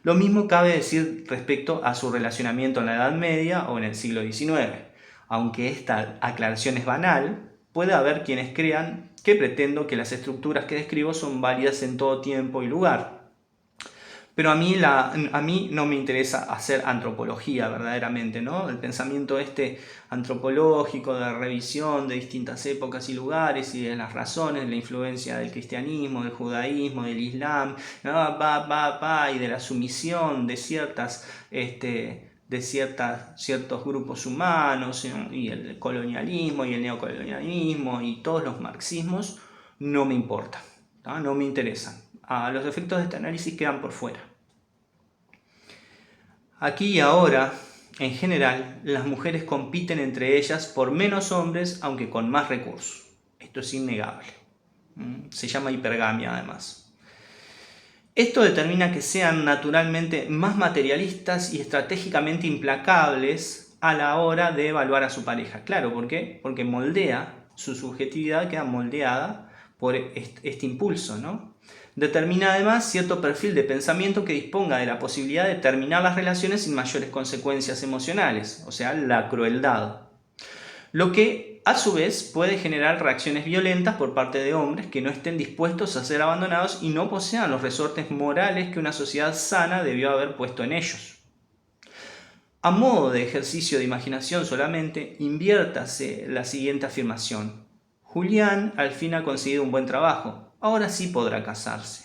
Lo mismo cabe decir respecto a su relacionamiento en la Edad Media o en el siglo XIX. Aunque esta aclaración es banal, puede haber quienes crean que pretendo que las estructuras que describo son válidas en todo tiempo y lugar. Pero a mí no me interesa hacer antropología verdaderamente, ¿no? El pensamiento antropológico de revisión de distintas épocas y lugares y de las razones, de la influencia del cristianismo, del judaísmo, del islam, ¿no? Y de la sumisión de ciertos grupos humanos, ¿no? Y el colonialismo y el neocolonialismo y todos los marxismos no me importan, ¿no? No me interesan. Los efectos de este análisis quedan por fuera. Aquí y ahora, en general, las mujeres compiten entre ellas por menos hombres, aunque con más recursos. Esto es innegable. Se llama hipergamia, además. Esto determina que sean naturalmente más materialistas y estratégicamente implacables a la hora de evaluar a su pareja. Claro, ¿por qué? Porque su subjetividad queda moldeada por este impulso, ¿no? Determina además cierto perfil de pensamiento que disponga de la posibilidad de terminar las relaciones sin mayores consecuencias emocionales, o sea, la crueldad. Lo que, a su vez, puede generar reacciones violentas por parte de hombres que no estén dispuestos a ser abandonados y no posean los resortes morales que una sociedad sana debió haber puesto en ellos. A modo de ejercicio de imaginación solamente, inviértase la siguiente afirmación. Julián al fin ha conseguido un buen trabajo. Ahora sí podrá casarse.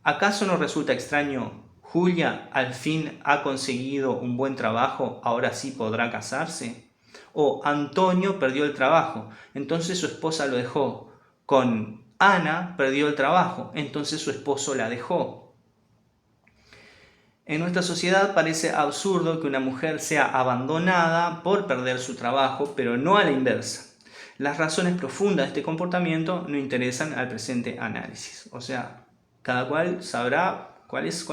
¿Acaso no resulta extraño? Julia al fin ha conseguido un buen trabajo, ahora sí podrá casarse. O Antonio perdió el trabajo, entonces su esposa lo dejó. Con Ana perdió el trabajo, entonces su esposo la dejó. En nuestra sociedad parece absurdo que una mujer sea abandonada por perder su trabajo, pero no a la inversa. Las razones profundas de este comportamiento no interesan al presente análisis. O sea, cada cual sabrá cuáles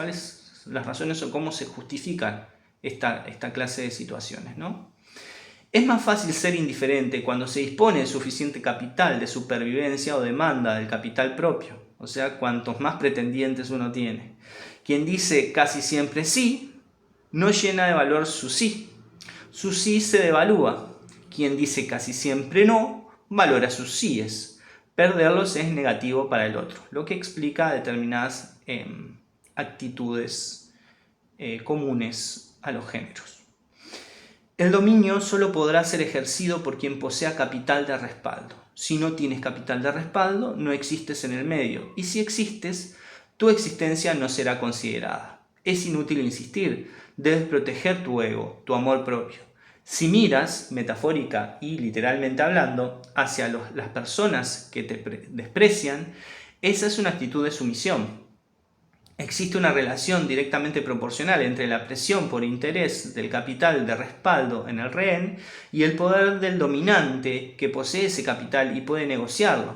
las razones o cómo se justifican esta clase de situaciones, ¿no? Es más fácil ser indiferente cuando se dispone de suficiente capital de supervivencia o demanda del capital propio. O sea, cuantos más pretendientes uno tiene. Quien dice casi siempre sí, no llena de valor su sí. Su sí se devalúa. Quien dice casi siempre no, valora sus síes. Perderlos es negativo para el otro, lo que explica determinadas actitudes comunes a los géneros. El dominio solo podrá ser ejercido por quien posea capital de respaldo. Si no tienes capital de respaldo, no existes en el medio, y si existes, tu existencia no será considerada. Es inútil insistir, debes proteger tu ego, tu amor propio. Si miras, metafórica y literalmente hablando, hacia las personas que te desprecian, esa es una actitud de sumisión. Existe una relación directamente proporcional entre la presión por interés del capital de respaldo en el rehén y el poder del dominante que posee ese capital y puede negociarlo.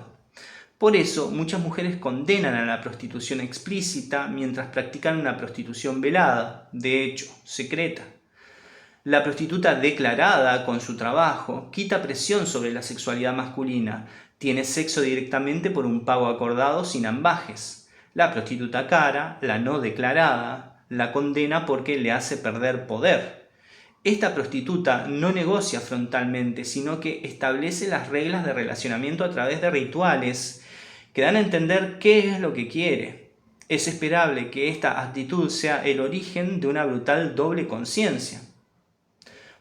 Por eso, muchas mujeres condenan a la prostitución explícita mientras practican una prostitución velada, de hecho, secreta. La prostituta declarada con su trabajo quita presión sobre la sexualidad masculina, tiene sexo directamente por un pago acordado sin ambajes. La prostituta cara, la no declarada, la condena porque le hace perder poder. Esta prostituta no negocia frontalmente, sino que establece las reglas de relacionamiento a través de rituales que dan a entender qué es lo que quiere. Es esperable que esta actitud sea el origen de una brutal doble conciencia.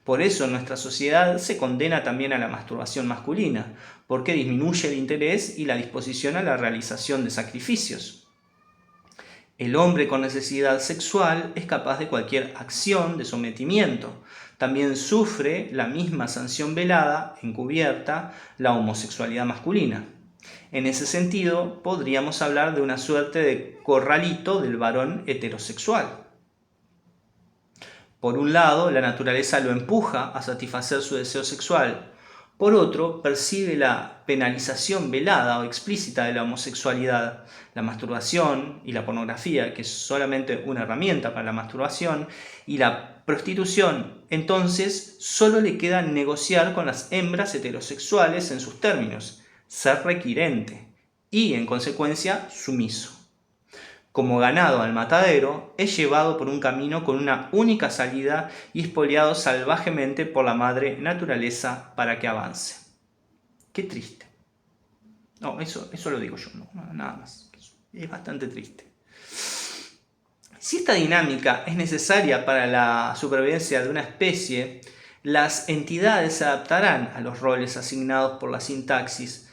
Por eso en nuestra sociedad se condena también a la masturbación masculina, porque disminuye el interés y la disposición a la realización de sacrificios. El hombre con necesidad sexual es capaz de cualquier acción de sometimiento. También sufre la misma sanción velada, encubierta, la homosexualidad masculina. En ese sentido, podríamos hablar de una suerte de corralito del varón heterosexual. Por un lado, la naturaleza lo empuja a satisfacer su deseo sexual. Por otro, percibe la penalización velada o explícita de la homosexualidad, la masturbación y la pornografía, que es solamente una herramienta para la masturbación, y la prostitución. Entonces, solo le queda negociar con las hembras heterosexuales en sus términos, ser requirente y, en consecuencia, sumiso. Como ganado al matadero, es llevado por un camino con una única salida y espoliado salvajemente por la madre naturaleza para que avance. Qué triste. No, eso lo digo yo, no, nada más. Es bastante triste. Si esta dinámica es necesaria para la supervivencia de una especie, las entidades se adaptarán a los roles asignados por la sintaxis.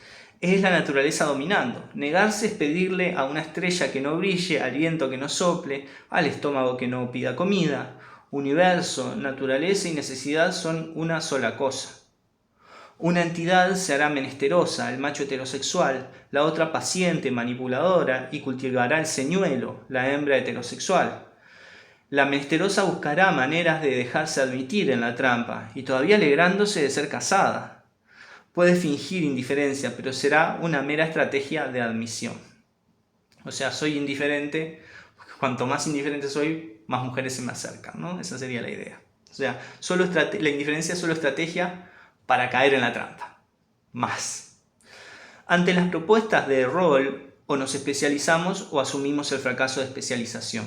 Es la naturaleza dominando. Negarse es pedirle a una estrella que no brille, al viento que no sople, al estómago que no pida comida. Universo, naturaleza y necesidad son una sola cosa. Una entidad se hará menesterosa, el macho heterosexual, la otra paciente, manipuladora, y cultivará el señuelo, la hembra heterosexual. La menesterosa buscará maneras de dejarse admitir en la trampa, y todavía alegrándose de ser casada. Puede fingir indiferencia, pero será una mera estrategia de admisión. O sea, soy indiferente, cuanto más indiferente soy, más mujeres se me acercan, ¿no? Esa sería la idea. O sea, la indiferencia es solo estrategia para caer en la trampa. Más. Ante las propuestas de rol, o nos especializamos o asumimos el fracaso de especialización.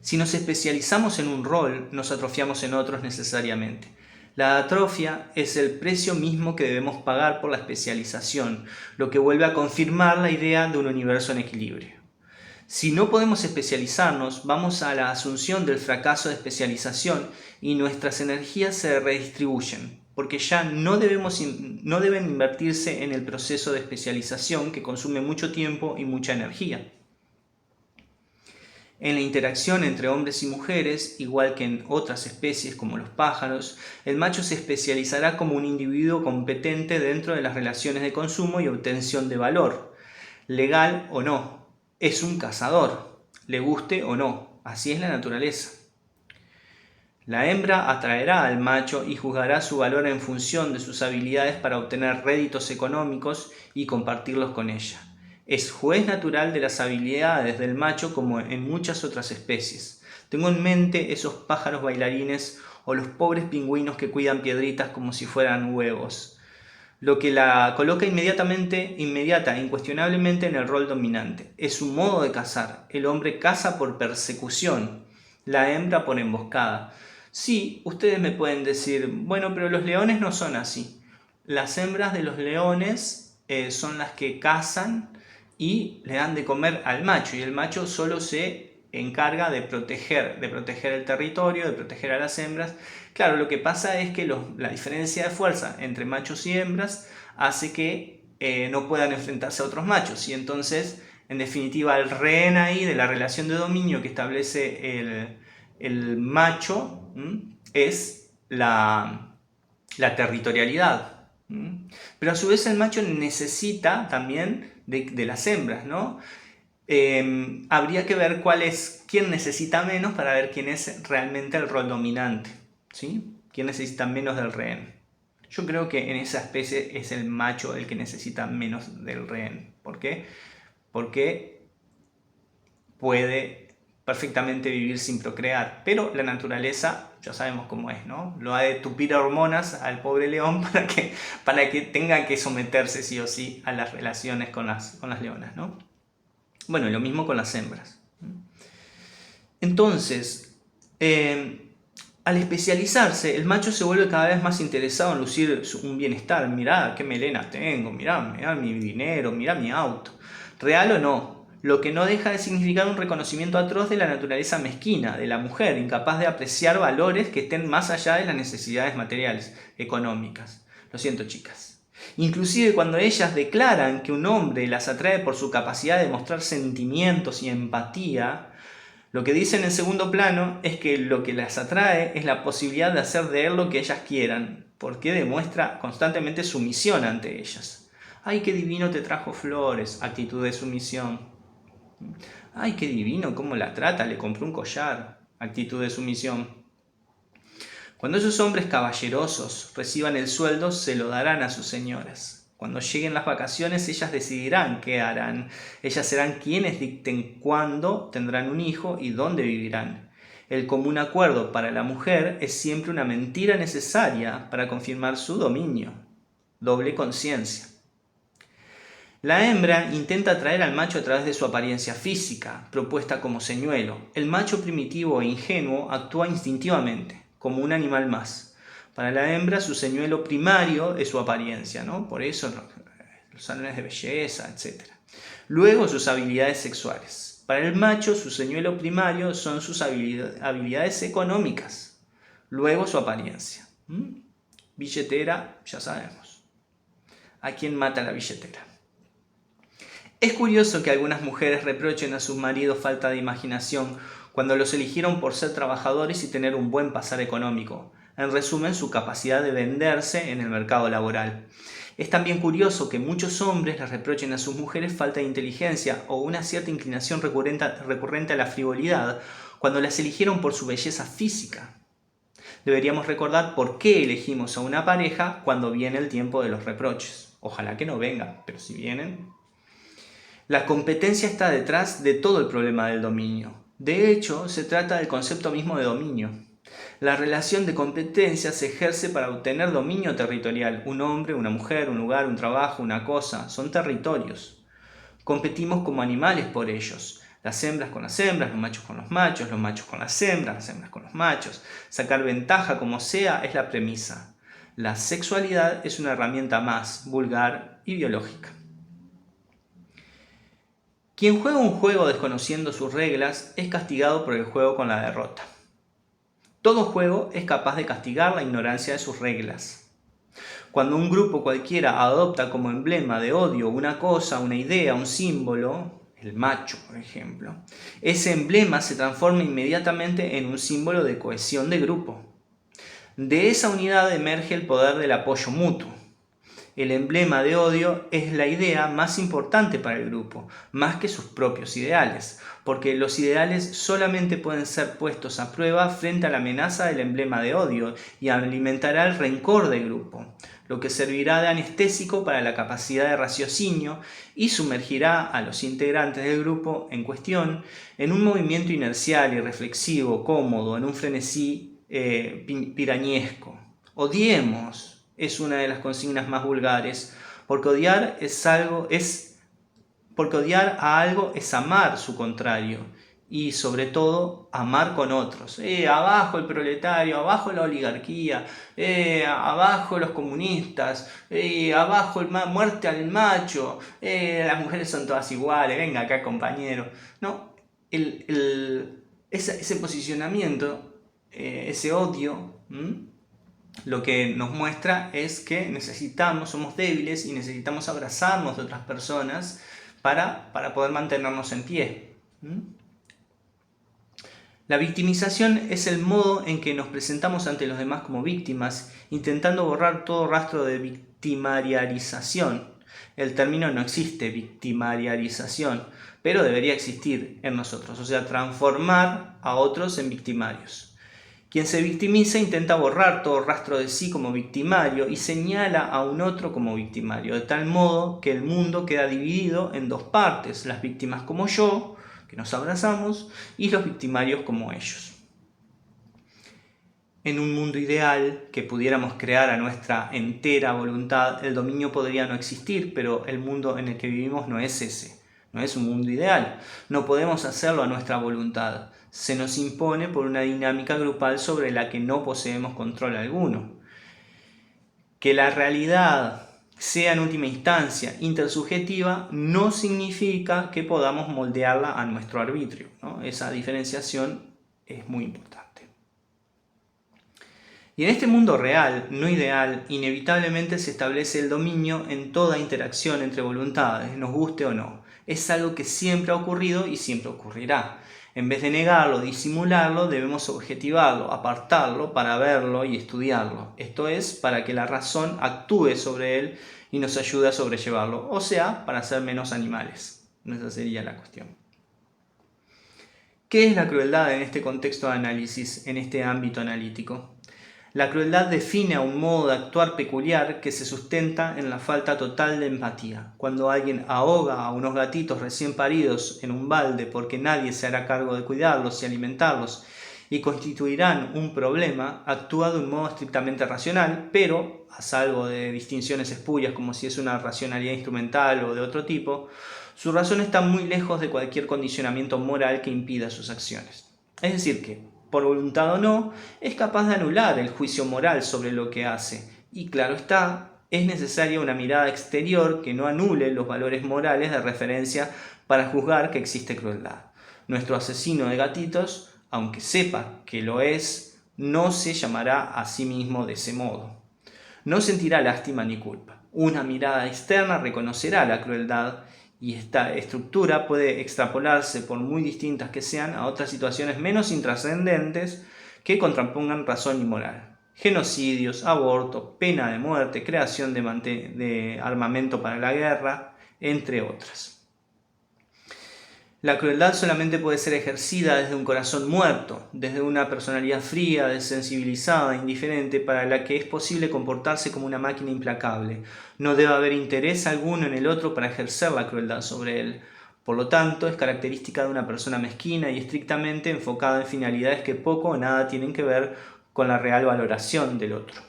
Si nos especializamos en un rol, nos atrofiamos en otros necesariamente. La atrofia es el precio mismo que debemos pagar por la especialización, lo que vuelve a confirmar la idea de un universo en equilibrio. Si no podemos especializarnos, vamos a la asunción del fracaso de especialización y nuestras energías se redistribuyen, porque ya no deben invertirse en el proceso de especialización que consume mucho tiempo y mucha energía. En la interacción entre hombres y mujeres, igual que en otras especies como los pájaros, el macho se especializará como un individuo competente dentro de las relaciones de consumo y obtención de valor, legal o no. Es un cazador, le guste o no, así es la naturaleza. La hembra atraerá al macho y juzgará su valor en función de sus habilidades para obtener réditos económicos y compartirlos con ella. Es juez natural de las habilidades del macho como en muchas otras especies. Tengo en mente esos pájaros bailarines o los pobres pingüinos que cuidan piedritas como si fueran huevos. Lo que la coloca inmediata, incuestionablemente en el rol dominante. Es su modo de cazar. El hombre caza por persecución, la hembra por emboscada. Sí, ustedes me pueden decir, bueno, pero los leones no son así. Las hembras de los leones son las que cazan y le dan de comer al macho, y el macho solo se encarga de proteger el territorio, de proteger a las hembras. Claro, lo que pasa es que la diferencia de fuerza entre machos y hembras hace que no puedan enfrentarse a otros machos, y entonces, en definitiva, el rehén ahí de la relación de dominio que establece el macho es la territorialidad. Pero a su vez el macho necesita también de las hembras, ¿no? Habría que ver quién necesita menos para ver quién es realmente el rol dominante, ¿sí? ¿Quién necesita menos del rehén? Yo creo que en esa especie es el macho el que necesita menos del rehén. ¿Por qué? Porque puede perfectamente vivir sin procrear, pero la naturaleza ya sabemos cómo es, ¿no? Lo ha de tupir hormonas al pobre león para que tenga que someterse sí o sí a las relaciones con las leonas, ¿no? Bueno, lo mismo con las hembras. Entonces, al especializarse, el macho se vuelve cada vez más interesado en lucir un bienestar. Mirá qué melena tengo, mirá mi dinero, mirá mi auto. ¿Real o no? Lo que no deja de significar un reconocimiento atroz de la naturaleza mezquina, de la mujer, incapaz de apreciar valores que estén más allá de las necesidades materiales, económicas. Lo siento, chicas. Inclusive cuando ellas declaran que un hombre las atrae por su capacidad de mostrar sentimientos y empatía, lo que dicen en segundo plano es que lo que las atrae es la posibilidad de hacer de él lo que ellas quieran, porque demuestra constantemente sumisión ante ellas. ¡Ay, qué divino te trajo flores! Actitud de sumisión. ¡Ay, qué divino cómo la trata! Le compró un collar. Actitud de sumisión. Cuando esos hombres caballerosos reciban el sueldo, se lo darán a sus señoras. Cuando lleguen las vacaciones, ellas decidirán qué harán. Ellas serán quienes dicten cuándo tendrán un hijo y dónde vivirán. El común acuerdo para la mujer es siempre una mentira necesaria para confirmar su dominio. Doble conciencia. La hembra intenta atraer al macho a través de su apariencia física, propuesta como señuelo. El macho primitivo e ingenuo actúa instintivamente, como un animal más. Para la hembra su señuelo primario es su apariencia, ¿no? Por eso los salones de belleza, etc. Luego sus habilidades sexuales. Para el macho su señuelo primario son sus habilidades económicas. Luego su apariencia. Billetera, ya sabemos. ¿A quién mata la billetera? Es curioso que algunas mujeres reprochen a sus maridos falta de imaginación cuando los eligieron por ser trabajadores y tener un buen pasar económico. En resumen, su capacidad de venderse en el mercado laboral. Es también curioso que muchos hombres les reprochen a sus mujeres falta de inteligencia o una cierta inclinación recurrente a la frivolidad cuando las eligieron por su belleza física. Deberíamos recordar por qué elegimos a una pareja cuando viene el tiempo de los reproches. Ojalá que no venga, pero si vienen... La competencia está detrás de todo el problema del dominio. De hecho, se trata del concepto mismo de dominio. La relación de competencia se ejerce para obtener dominio territorial. Un hombre, una mujer, un lugar, un trabajo, una cosa, son territorios. Competimos como animales por ellos. Las hembras con las hembras, los machos con los machos con las hembras con los machos. Sacar ventaja como sea es la premisa. La sexualidad es una herramienta más, vulgar y biológica. Quien juega un juego desconociendo sus reglas es castigado por el juego con la derrota. Todo juego es capaz de castigar la ignorancia de sus reglas. Cuando un grupo cualquiera adopta como emblema de odio una cosa, una idea, un símbolo, el macho por ejemplo, ese emblema se transforma inmediatamente en un símbolo de cohesión de grupo. De esa unidad emerge el poder del apoyo mutuo. El emblema de odio es la idea más importante para el grupo, más que sus propios ideales, porque los ideales solamente pueden ser puestos a prueba frente a la amenaza del emblema de odio y alimentará el rencor del grupo, lo que servirá de anestésico para la capacidad de raciocinio y sumergirá a los integrantes del grupo en cuestión en un movimiento inercial y reflexivo, cómodo, en un frenesí pirañesco. Odiemos. Es una de las consignas más vulgares, porque odiar a algo es amar su contrario y sobre todo amar con otros. Abajo el proletario, abajo la oligarquía, abajo los comunistas, abajo muerte al macho, las mujeres son todas iguales, venga acá compañero. No, ese posicionamiento, ese odio, lo que nos muestra es que somos débiles y necesitamos abrazarnos de otras personas para poder mantenernos en pie. La victimización es el modo en que nos presentamos ante los demás como víctimas, intentando borrar todo rastro de victimarialización. El término no existe, victimarialización, pero debería existir en nosotros, o sea, transformar a otros en victimarios. Quien se victimiza intenta borrar todo rastro de sí como victimario y señala a un otro como victimario, de tal modo que el mundo queda dividido en dos partes, las víctimas como yo, que nos abrazamos, y los victimarios como ellos. En un mundo ideal que pudiéramos crear a nuestra entera voluntad, el dominio podría no existir, pero el mundo en el que vivimos no es ese. No es un mundo ideal. No podemos hacerlo a nuestra voluntad. Se nos impone por una dinámica grupal sobre la que no poseemos control alguno. Que la realidad sea en última instancia intersubjetiva no significa que podamos moldearla a nuestro arbitrio, ¿no? Esa diferenciación es muy importante. Y en este mundo real, no ideal, inevitablemente se establece el dominio en toda interacción entre voluntades, nos guste o no. Es algo que siempre ha ocurrido y siempre ocurrirá. En vez de negarlo, disimularlo, debemos objetivarlo, apartarlo para verlo y estudiarlo. Esto es, para que la razón actúe sobre él y nos ayude a sobrellevarlo, o sea, para ser menos animales. Esa sería la cuestión. ¿Qué es la crueldad en este contexto de análisis, en este ámbito analítico? La crueldad define a un modo de actuar peculiar que se sustenta en la falta total de empatía. Cuando alguien ahoga a unos gatitos recién paridos en un balde porque nadie se hará cargo de cuidarlos y alimentarlos y constituirán un problema, actúa de un modo estrictamente racional, pero, a salvo de distinciones espurias como si es una racionalidad instrumental o de otro tipo, su razón está muy lejos de cualquier condicionamiento moral que impida sus acciones. Es decir que, por voluntad o no, es capaz de anular el juicio moral sobre lo que hace. Y claro está, es necesaria una mirada exterior que no anule los valores morales de referencia para juzgar que existe crueldad. Nuestro asesino de gatitos, aunque sepa que lo es, no se llamará a sí mismo de ese modo. No sentirá lástima ni culpa. Una mirada externa reconocerá la crueldad y esta estructura puede extrapolarse, por muy distintas que sean, a otras situaciones menos intrascendentes que contrapongan razón y moral. Genocidios, aborto, pena de muerte, creación de armamento para la guerra, entre otras. La crueldad solamente puede ser ejercida desde un corazón muerto, desde una personalidad fría, desensibilizada, indiferente, para la que es posible comportarse como una máquina implacable. No debe haber interés alguno en el otro para ejercer la crueldad sobre él. Por lo tanto, es característica de una persona mezquina y estrictamente enfocada en finalidades que poco o nada tienen que ver con la real valoración del otro.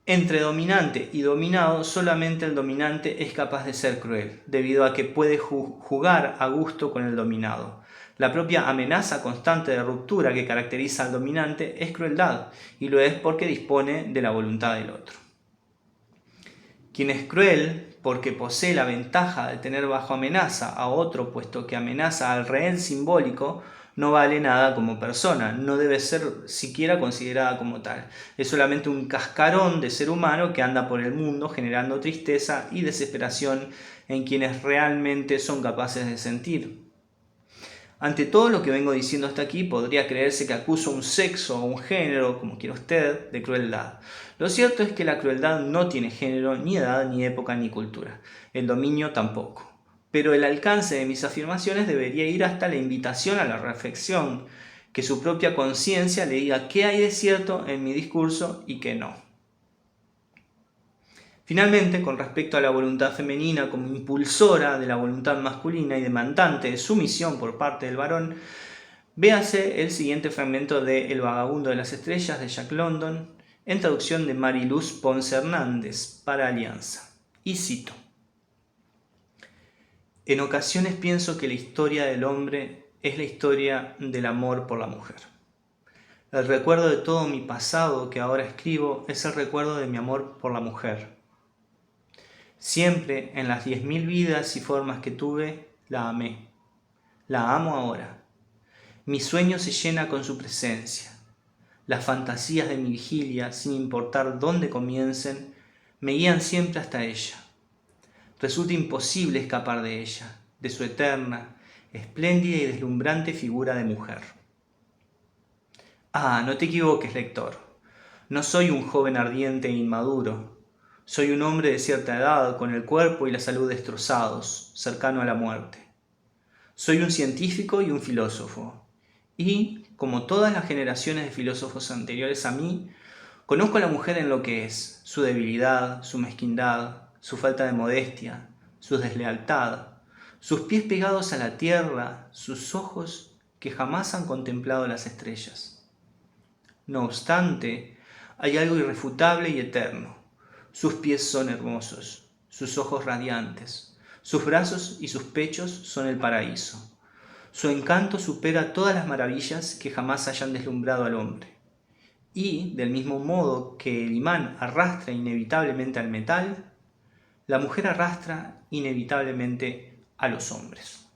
Entre dominante y dominado, solamente el dominante es capaz de ser cruel, debido a que puede jugar a gusto con el dominado. La propia amenaza constante de ruptura que caracteriza al dominante es crueldad, y lo es porque dispone de la voluntad del otro. Quien es cruel porque posee la ventaja de tener bajo amenaza a otro, puesto que amenaza al rehén simbólico, no vale nada como persona, no debe ser siquiera considerada como tal. Es solamente un cascarón de ser humano que anda por el mundo generando tristeza y desesperación en quienes realmente son capaces de sentir. Ante todo lo que vengo diciendo hasta aquí, podría creerse que acuso un sexo o un género, como quiera usted, de crueldad. Lo cierto es que la crueldad no tiene género, ni edad, ni época, ni cultura. El dominio tampoco. Pero el alcance de mis afirmaciones debería ir hasta la invitación a la reflexión, que su propia conciencia le diga qué hay de cierto en mi discurso y qué no. Finalmente, con respecto a la voluntad femenina como impulsora de la voluntad masculina y demandante de sumisión por parte del varón, véase el siguiente fragmento de El vagabundo de las estrellas de Jack London, en traducción de Mariluz Ponce Hernández, para Alianza. Y cito: en ocasiones pienso que la historia del hombre es la historia del amor por la mujer. El recuerdo de todo mi pasado que ahora escribo es el recuerdo de mi amor por la mujer. Siempre, en las 10.000 vidas y formas que tuve, la amé. La amo ahora. Mi sueño se llena con su presencia. Las fantasías de mi vigilia, sin importar dónde comiencen, me guían siempre hasta ella. Resulta imposible escapar de ella, de su eterna, espléndida y deslumbrante figura de mujer. Ah, no te equivoques, lector. No soy un joven ardiente e inmaduro. Soy un hombre de cierta edad, con el cuerpo y la salud destrozados, cercano a la muerte. Soy un científico y un filósofo. Y, como todas las generaciones de filósofos anteriores a mí, conozco a la mujer en lo que es, su debilidad, su mezquindad, su falta de modestia, su deslealtad, sus pies pegados a la tierra, sus ojos que jamás han contemplado las estrellas. No obstante, hay algo irrefutable y eterno. Sus pies son hermosos, sus ojos radiantes, sus brazos y sus pechos son el paraíso. Su encanto supera todas las maravillas que jamás hayan deslumbrado al hombre. Y, del mismo modo que el imán arrastra inevitablemente al metal, la mujer arrastra inevitablemente a los hombres.